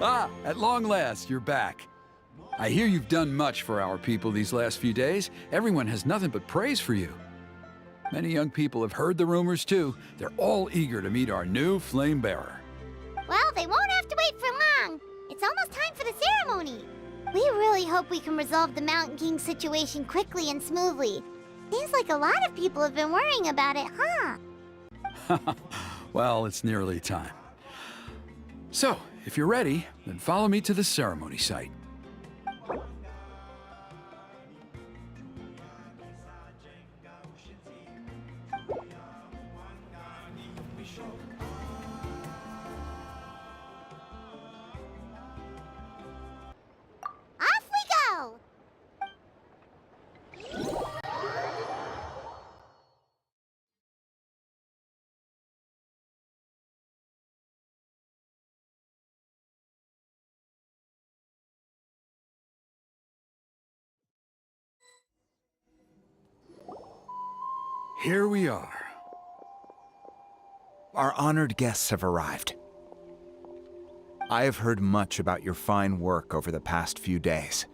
Ah, at long last, you're back. I hear you've done much for our people these last few days. Everyone has nothing but praise for you. Many young people have heard the rumors too. They're all eager to meet our new flame bearer.
Well, they won't have to wait for long. It's almost time for the ceremony. We really hope we can resolve the Mountain King situation quickly and smoothly. Seems like a lot of people have been worrying about it, huh?
Well, it's nearly time. So, if you're ready, then follow me to the ceremony site.
Off we go!
Here we are.
Our honored guests have arrived. I have heard much about your fine work over the past few days.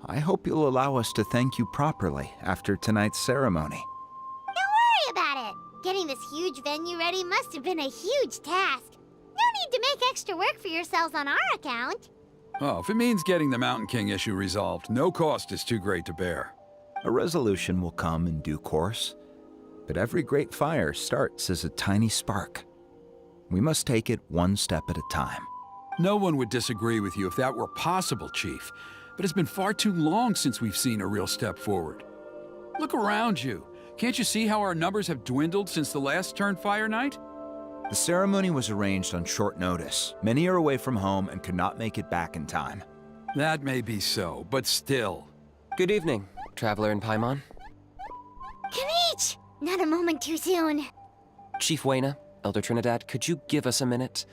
I hope you'll allow us to thank you properly after tonight's ceremony.
Don't worry about it. Getting this huge venue ready must have been a huge task. No need to make extra work for yourselves on our account.
Oh, if it means getting the Mountain King issue resolved, no cost is too great to bear.
A resolution will come in due course, but every great fire starts as a tiny spark. We must take it one step at a time.
No one would disagree with you if that were possible, Chief. But it's been far too long since we've seen a real step forward. Look around you. Can't you see how our numbers have dwindled since the last Turn Fire night?
The ceremony was arranged on short notice. Many are away from home and could not make it back in time.
That may be so, but still.
Good evening, Traveler in Paimon.
Kinich! Not a moment too soon.
Chief Wayna, Elder Trinidad, could you give us a minute?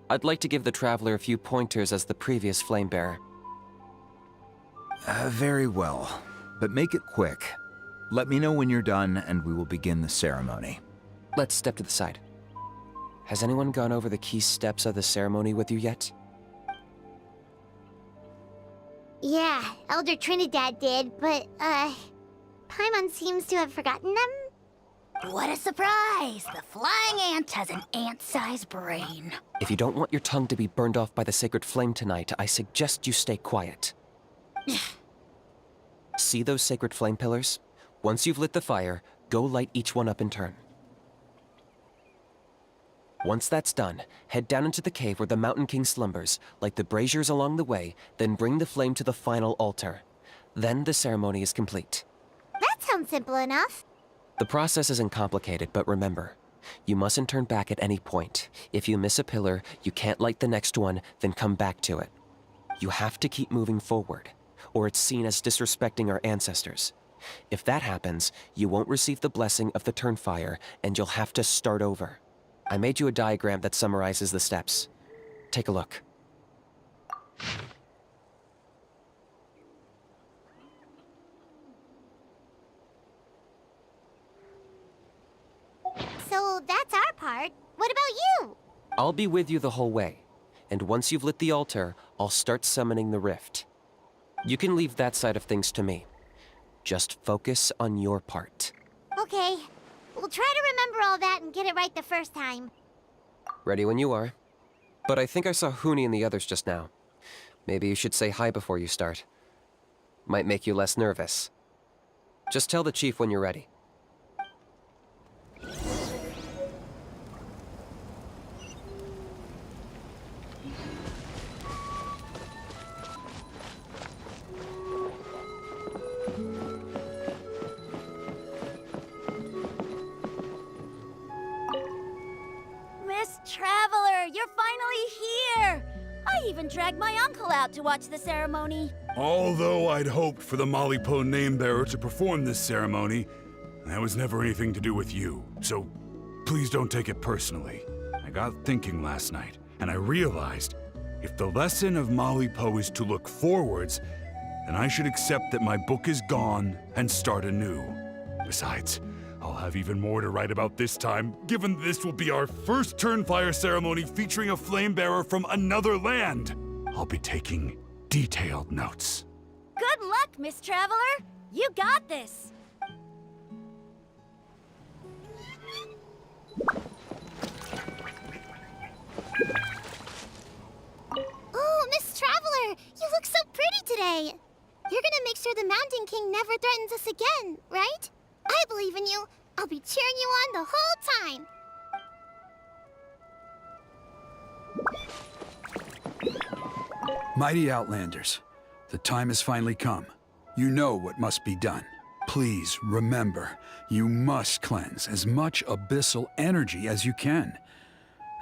I'd like to give the Traveler a few pointers as the previous flame bearer.
Very well, but make it quick. Let me know when you're done and we will begin the ceremony.
Let's step to the side. Has anyone gone over the key steps of the ceremony with you yet?
Yeah, Elder Trinidad did, but, Paimon seems to have forgotten them.
What a surprise! The flying ant has an ant-sized brain.
If you don't want your tongue to be burned off by the sacred flame tonight, I suggest you stay quiet. See those sacred flame pillars? Once you've lit the fire, go light each one up in turn. Once that's done, head down into the cave where the Mountain King slumbers, light the braziers along the way, then bring the flame to the final altar. Then the ceremony is complete.
That sounds simple enough.
The process isn't complicated, but remember, you mustn't turn back at any point. If you miss a pillar, you can't light the next one, then come back to it. You have to keep moving forward, or it's seen as disrespecting our ancestors. If that happens, you won't receive the blessing of the turn fire, and you'll have to start over. I made you a diagram that summarizes the steps. Take a look.
So that's our part. What about you?
I'll be with you the whole way, and once you've lit the altar, I'll start summoning the rift. You can leave that side of things to me. Just focus on your part.
Okay. We'll try to remember all that and get it right the first time.
Ready when you are. But I think I saw Huni and the others just now. Maybe you should say hi before you start. Might make you less nervous. Just tell the chief when you're ready.
even dragged my uncle out to watch the ceremony.
Although I'd hoped for the Malipo name-bearer to perform this ceremony, that was never anything to do with you, so please don't take it personally. I got thinking last night, and I realized if the lesson of Malipo is to look forwards, then I should accept that my book is gone and start anew. Besides, I'll have even more to write about this time, given this will be our first Turnfire ceremony featuring a flame-bearer from another land. I'll be taking detailed notes.
Good luck, Miss Traveler. You got this.
Oh, Miss Traveler, you look so pretty today. You're gonna make sure the Mountain King never threatens us again, right? I believe in you. I'll be cheering you on the whole time.
Mighty Outlanders, the time has finally come. You know what must be done. Please remember, you must cleanse as much abyssal energy as you can.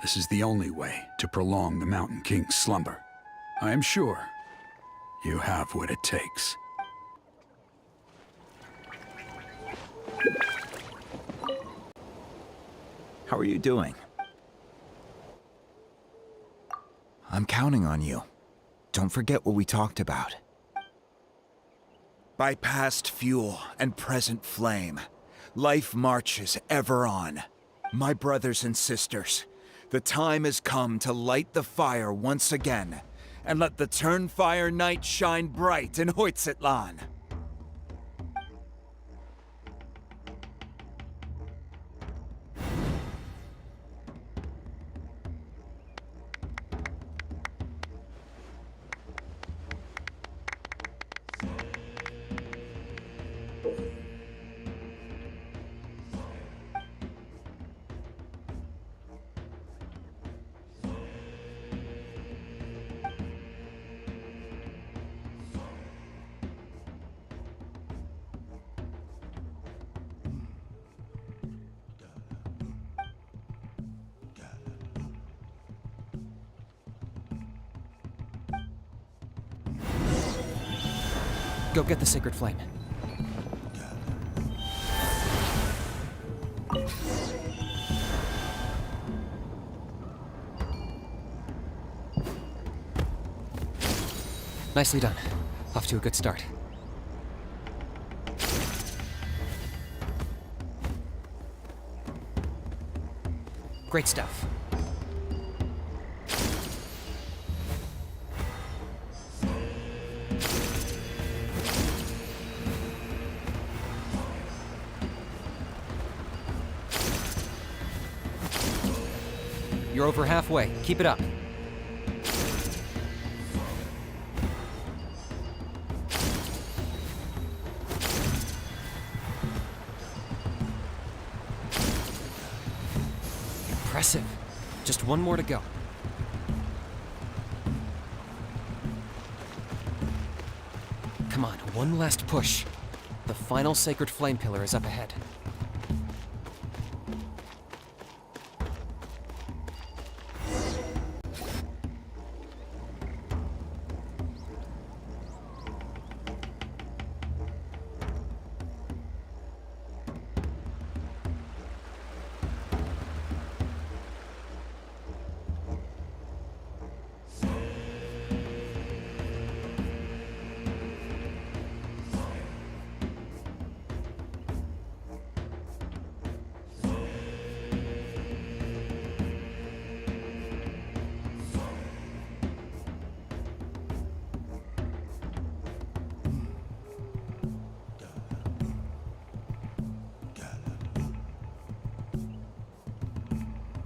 This is the only way to prolong the Mountain King's slumber. I am sure you have what it takes.
How are you doing? I'm counting on you. Don't forget what we talked about. By past fuel and present flame, life marches ever on. My brothers and sisters, the time has come to light the fire once again, and let the Turnfire night shine bright in Hoytzitlan.
Go get the sacred flame. Nicely done. Off to a good start. Great stuff. You're over halfway. Keep it up. Impressive. Just one more to go. Come on, one last push. The final sacred flame pillar is up ahead.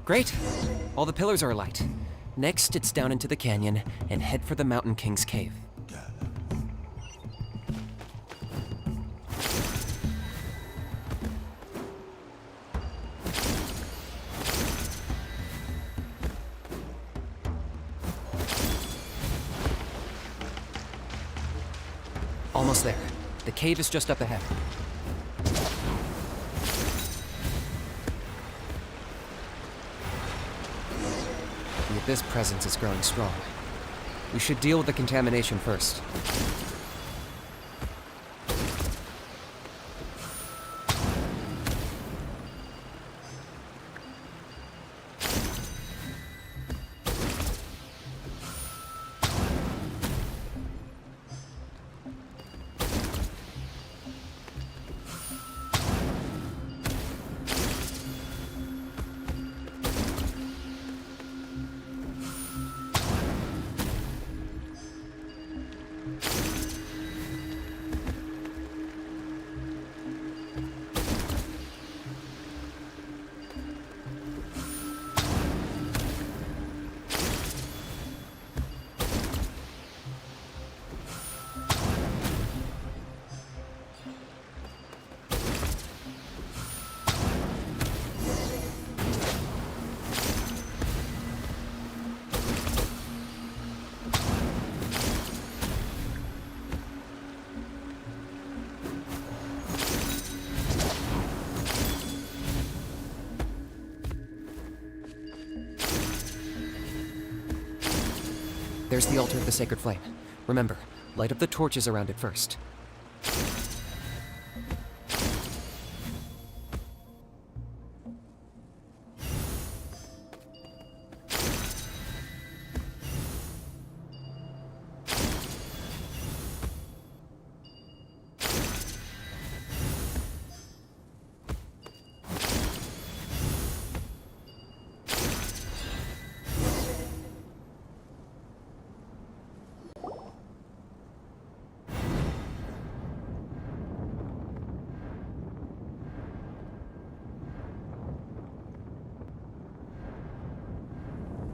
Great. All the pillars are alight. Next, it's down into the canyon and head for the Mountain King's cave. Almost there. The cave is just up ahead. The Abyss presence is growing strong. We should deal with the contamination first. There's the altar of the sacred flame. Remember, light up the torches around it first.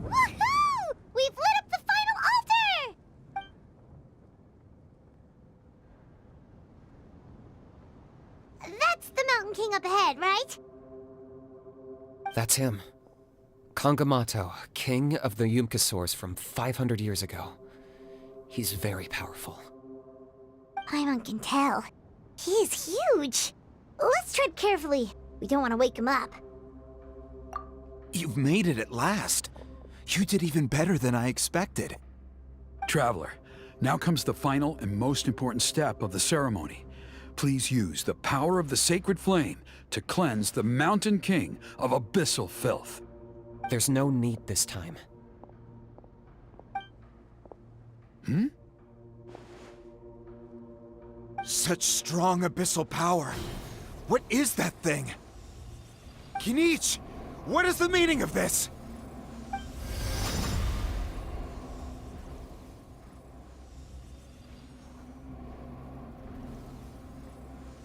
Woohoo! We've lit up the final altar! That's the Mountain King up ahead, right?
That's him. Kangamato, king of the Yumkasaurs from 500 years ago. He's very powerful.
Paimon can tell. He is huge. Let's tread carefully. We don't want to wake him up.
You've made it at last. You did even better than I expected.
Traveler, now comes the final and most important step of the ceremony. Please use the power of the sacred flame to cleanse the Mountain King of abyssal filth.
There's no need this time.
Hmm?
Such strong abyssal power. What is that thing? Kinich, what is the meaning of this?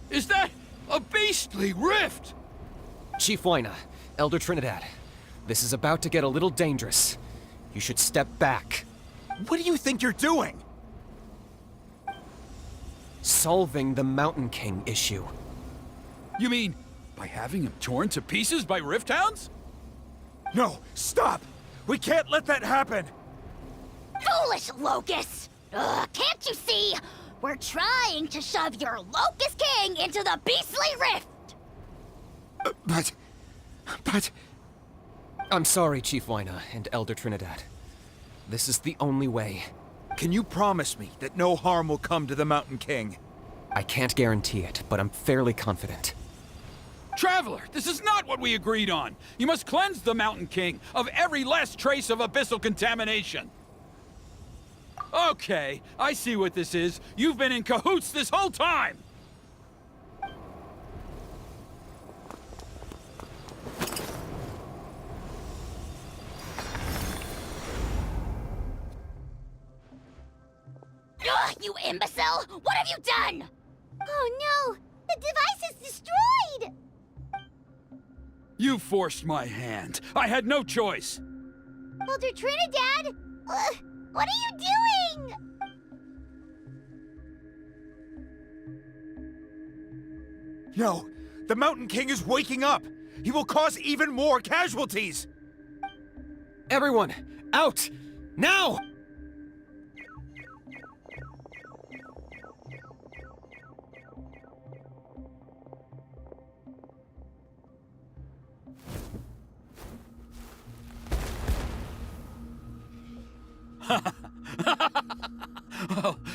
Is that a beastly rift?
Chief Wyna, Elder Trinidad, this is about to get a little dangerous. You should step back.
What do you think you're doing?
Solving the Mountain King issue.
You mean by having him torn to pieces by rift hounds?
No, stop! We can't let that happen!
Foolish Locust! Ugh, can't you see? We're trying to shove your Locust King into the beastly rift!
But...
I'm sorry, Chief Wyna and Elder Trinidad. This is the only way.
Can you promise me that no harm will come to the Mountain King?
I can't guarantee it, but I'm fairly confident.
Traveler, this is not what we agreed on. You must cleanse the Mountain King of every last trace of abyssal contamination. Okay, I see what this is. You've been in cahoots this whole time!
Ugh, you imbecile! What have you done?
Oh no! The device is destroyed!
You forced my hand. I had no choice.
Elder Trinidad! What are you doing?
No! The Mountain King is waking up! He will cause even more casualties!
Everyone, out! Now!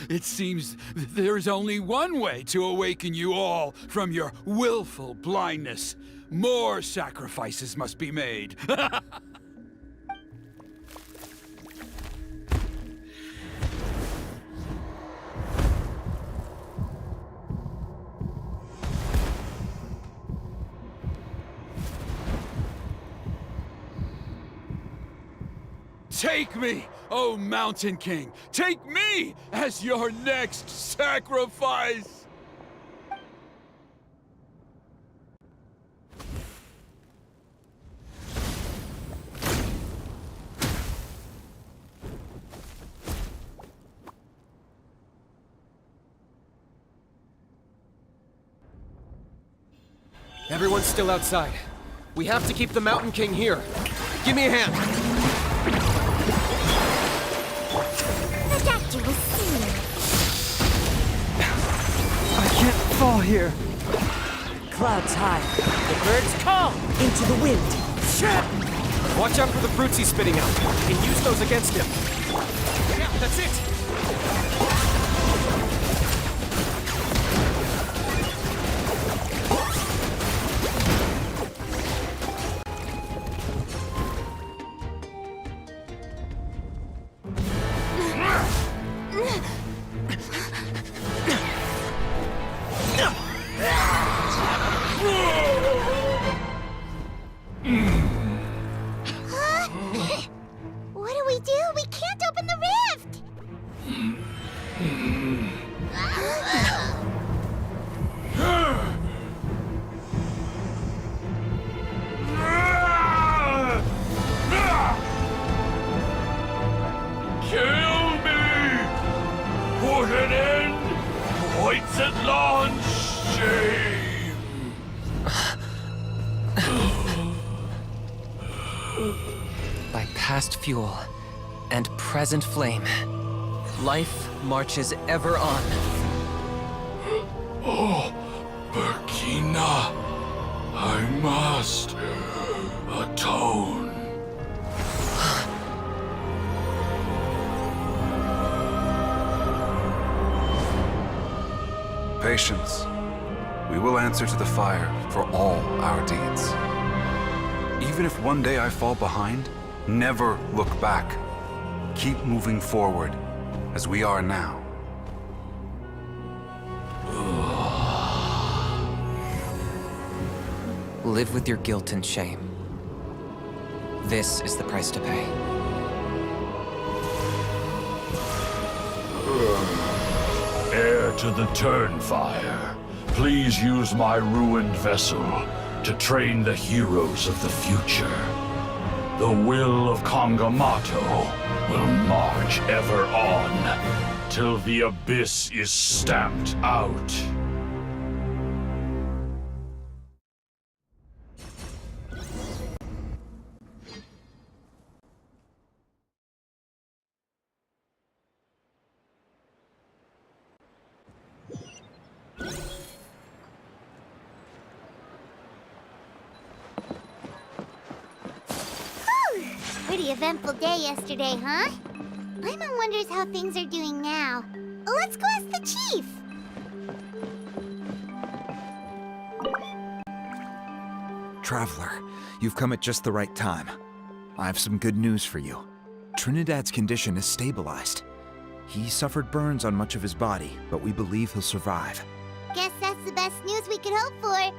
It seems there's only one way to awaken you all from your willful blindness. More sacrifices must be made. Take me, O Mountain King! Take me as your next sacrifice!
Everyone's still outside. We have to keep the Mountain King here. Give me a hand.
The doctor will see you.
I can't fall here. Clouds high. The birds call. Into the wind.
Watch out for the fruits he's spitting out. You can use those against him. Yeah, that's it.
What do we do? We can't open the rift!
Kill me! Put an end to White's at launch shame!
By past fuel and present flame, life marches ever on.
Oh, Burkina, I must atone.
Patience. We will answer to the fire for all our deeds. Even if one day I fall behind, never look back. Keep moving forward, as we are now.
Live with your guilt and shame. This is the price to pay.
Heir to the Turnfire, please use my ruined vessel to train the heroes of the future. The will of Kangamato will march ever on, till the abyss is stamped out.
Pretty eventful day yesterday, huh? Paimon wonders how things are doing now. Let's go ask the chief!
Traveler, you've come at just the right time. I have some good news for you. Trinidad's condition is stabilized. He suffered burns on much of his body, but we believe he'll survive.
Guess that's the best news we could hope for.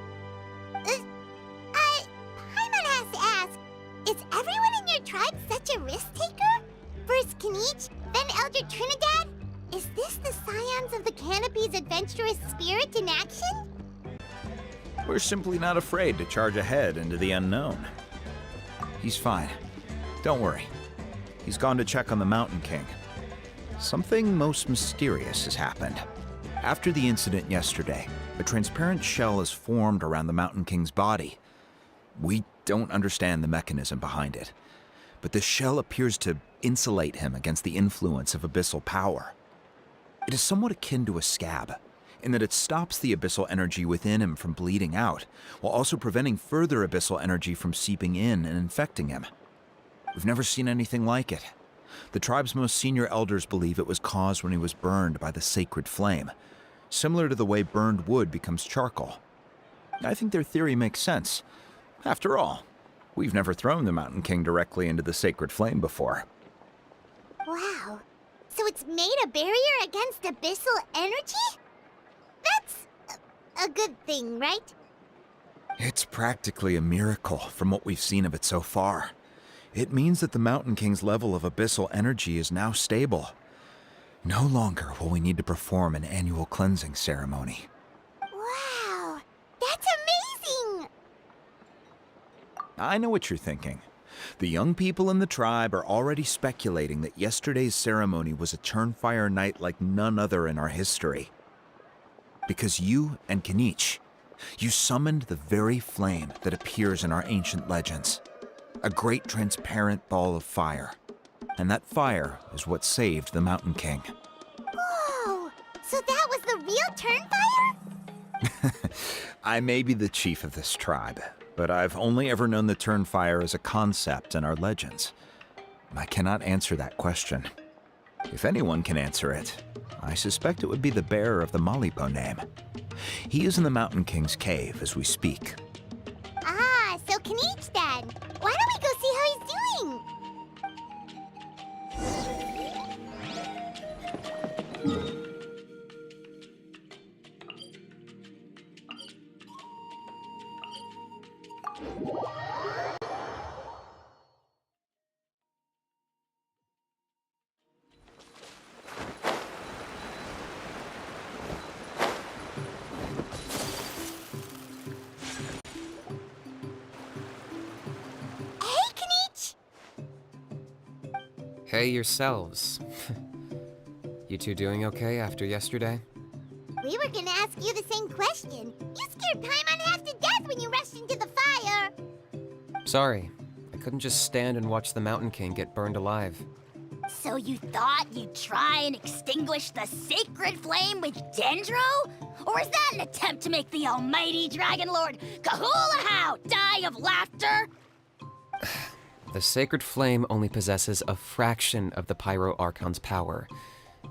Paimon has to ask, is everyone in your tribe such a risk-taker? First Kinich, then Elder Trinidad? Is this the scions of the Canopy's adventurous spirit in action?
We're simply not afraid to charge ahead into the unknown. He's fine. Don't worry. He's gone to check on the Mountain King. Something most mysterious has happened. After the incident yesterday, a transparent shell is formed around the Mountain King's body. We don't understand the mechanism behind it, but the shell appears to insulate him against the influence of abyssal power. It is somewhat akin to a scab, in that it stops the abyssal energy within him from bleeding out, while also preventing further abyssal energy from seeping in and infecting him. We've never seen anything like it, The tribe's most senior elders believe it was caused when he was burned by the sacred flame, similar to the way burned wood becomes charcoal. I think their theory makes sense. After all, we've never thrown the Mountain King directly into the sacred flame before.
Wow. So it's made a barrier against abyssal energy? That's a good thing, right?
It's practically a miracle from what we've seen of it so far. It means that the Mountain King's level of abyssal energy is now stable. No longer will we need to perform an annual cleansing ceremony.
Wow, that's amazing!
I know what you're thinking. The young people in the tribe are already speculating that yesterday's ceremony was a Turnfire night like none other in our history. Because you and Kinich, you summoned the very flame that appears in our ancient legends. A great transparent ball of fire. And that fire is what saved the Mountain King.
Whoa! So that was the real Turnfire?
I may be the chief of this tribe, but I've only ever known the Turnfire as a concept in our legends. I cannot answer that question. If anyone can answer it, I suspect it would be the bearer of the Malipo name. He is in the Mountain King's cave as we speak.
Ah, so Kinich then. Why don't we go see how he's doing?
Hey yourselves. You two doing okay after yesterday?
We were gonna ask you the same question. You scared Paimon half to death when you rushed into the fire.
Sorry, I couldn't just stand and watch the Mountain King get burned alive.
So you thought you'd try and extinguish the sacred flame with Dendro? Or is that an attempt to make the almighty Dragon Lord Kahulahow die of laughter?
The sacred flame only possesses a fraction of the Pyro Archon's power.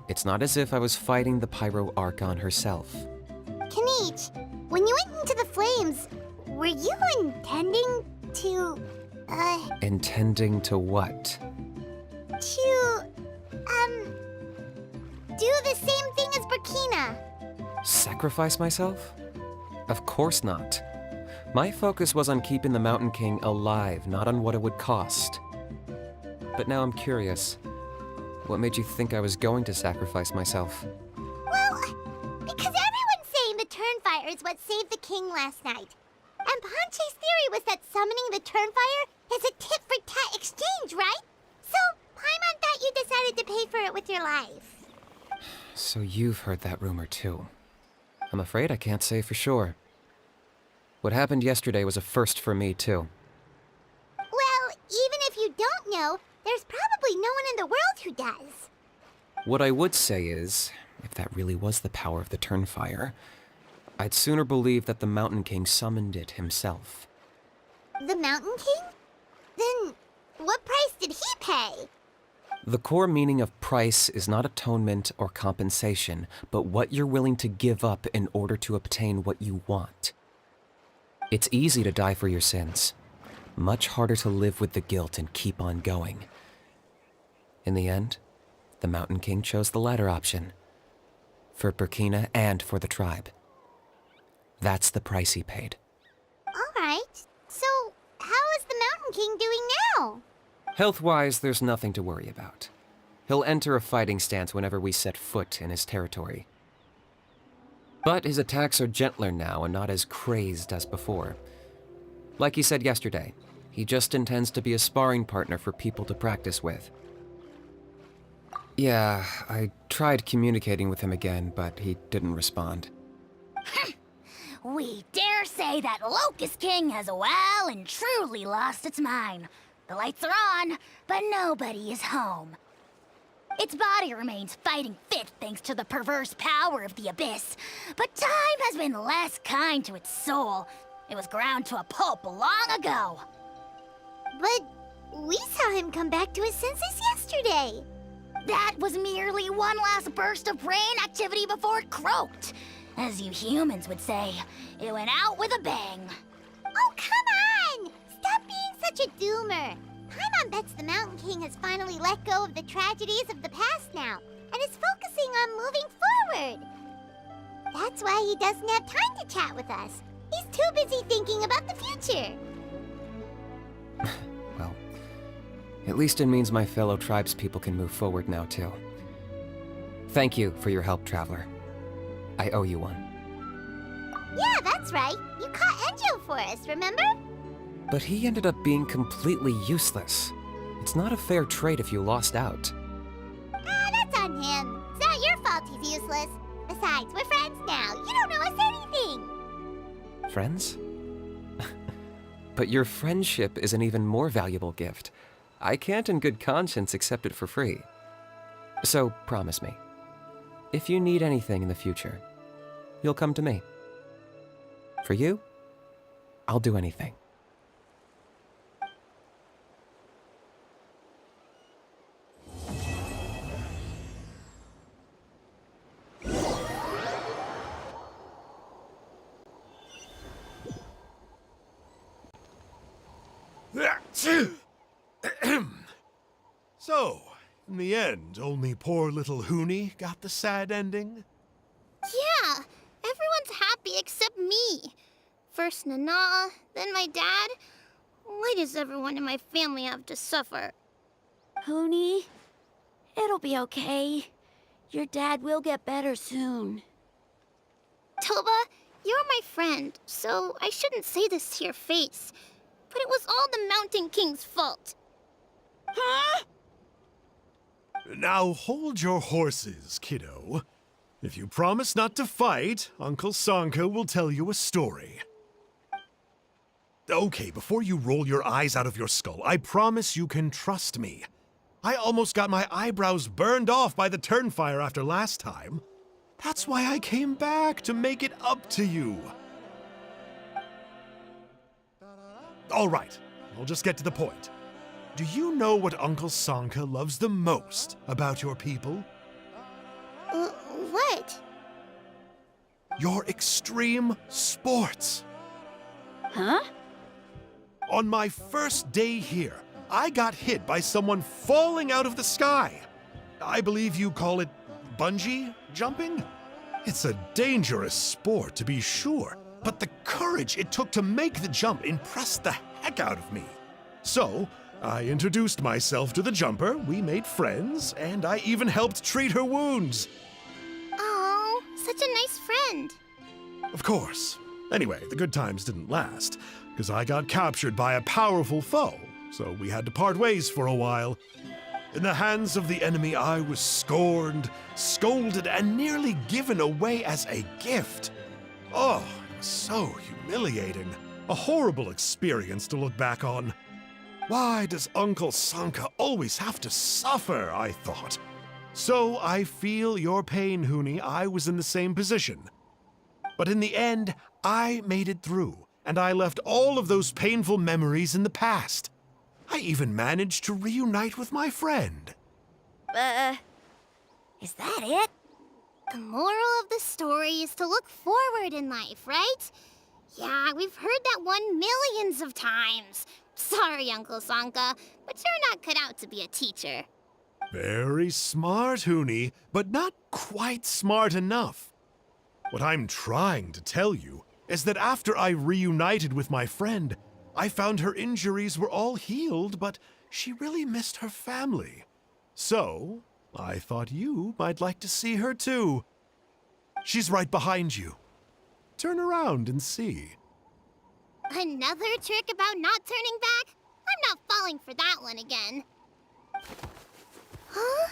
It's not as if I was fighting the Pyro Archon herself.
Kinich, when you went into the flames, were you intending to,
Intending to what?
do the same thing as Burkina?
Sacrifice myself? Of course not. My focus was on keeping the Mountain King alive, not on what it would cost. But now I'm curious. What made you think I was going to sacrifice myself?
Well, because everyone's saying the Turnfire is what saved the king last night. And Ponche's theory was that summoning the Turnfire is a tit-for-tat exchange, right? So, Paimon thought you decided to pay for it with your life.
So you've heard that rumor too. I'm afraid I can't say for sure. What happened yesterday was a first for me too.
Well, even if you don't know, there's probably no one in the world who does.
What I would say is, if that really was the power of the Turnfire, I'd sooner believe that the Mountain King summoned it himself.
The Mountain King? Then, what price did he pay?
The core meaning of price is not atonement or compensation, but what you're willing to give up in order to obtain what you want. It's easy to die for your sins. Much harder to live with the guilt and keep on going. In the end, the Mountain King chose the latter option. For Burkina and for the tribe. That's the price he paid.
Alright, so how is the Mountain King doing now?
Health-wise, there's nothing to worry about. He'll enter a fighting stance whenever we set foot in his territory. But his attacks are gentler now and not as crazed as before. Like he said yesterday, he just intends to be a sparring partner for people to practice with. Yeah, I tried communicating with him again, but he didn't respond.
We dare say that Locust King has well and truly lost its mind. The lights are on, but nobody is home. Its body remains fighting fit thanks to the perverse power of the Abyss, but time has been less kind to its soul. It was ground to a pulp long ago.
But we saw him come back to his senses yesterday. yesterday.
That was merely one last burst of brain activity before it croaked. As you humans would say, it went out with a bang.
Oh, come on! Stop being such a doomer. Paimon bets the Mountain King has finally let go of the tragedies of the past now, and is focusing on moving forward. That's why he doesn't have time to chat with us. He's too busy thinking about the future.
Well, at least it means my fellow tribespeople can move forward now, too. Thank you for your help, Traveler. I owe you one.
Yeah, that's right. You caught Enjo for us, remember?
But he ended up being completely useless. It's not a fair trade if you lost out.
Ah, that's on him. It's not your fault he's useless. Besides, we're friends now. You don't owe us anything.
Friends? But your friendship is an even more valuable gift. I can't in good conscience accept it for free. So promise me, if you need anything in the future, you'll come to me. For you, I'll do anything.
So, in the end, only poor little Huni got the sad ending?
Yeah, everyone's happy except me. First Nana, then my dad. Why does everyone in my family have to suffer?
Huni, it'll be okay. Your dad will get better soon.
Toba, you're my friend, so I shouldn't say this to your face. But it was all the Mountain King's fault.
Huh?
Now hold your horses, kiddo. If you promise not to fight, Uncle Sanka will tell you a story. Okay, before you roll your eyes out of your skull, I promise you can trust me. I almost got my eyebrows burned off by the turnfire after last time. That's why I came back, to make it up to you. All right, I'll just get to the point. Do you know what Uncle Sanka loves the most about your people?
What?
Your extreme sports.
Huh?
On my first day here, I got hit by someone falling out of the sky. I believe you call it bungee jumping? It's a dangerous sport, to be sure, but the courage it took to make the jump impressed the heck out of me. So, I introduced myself to the jumper, we made friends, and I even helped treat her wounds.
Oh, such a nice friend.
Of course. Anyway, the good times didn't last, because I got captured by a powerful foe, so we had to part ways for a while. In the hands of the enemy, I was scorned, scolded, and nearly given away as a gift. Oh, it was so humiliating. A horrible experience to look back on. Why does Uncle Sanka always have to suffer, I thought. So I feel your pain, Huni. I was in the same position. But in the end, I made it through, and I left all of those painful memories in the past. I even managed to reunite with my friend.
Is that it?
The moral of the story is to look forward in life, right? Yeah, we've heard that one millions of times. Sorry, Uncle Sanka, but you're not cut out to be a teacher.
Very smart, Huni, but not quite smart enough. What I'm trying to tell you is that after I reunited with my friend, I found her injuries were all healed, but she really missed her family. So, I thought you might like to see her too. She's right behind you. Turn around and see.
Another trick about not turning back? I'm not falling for that one again. Huh?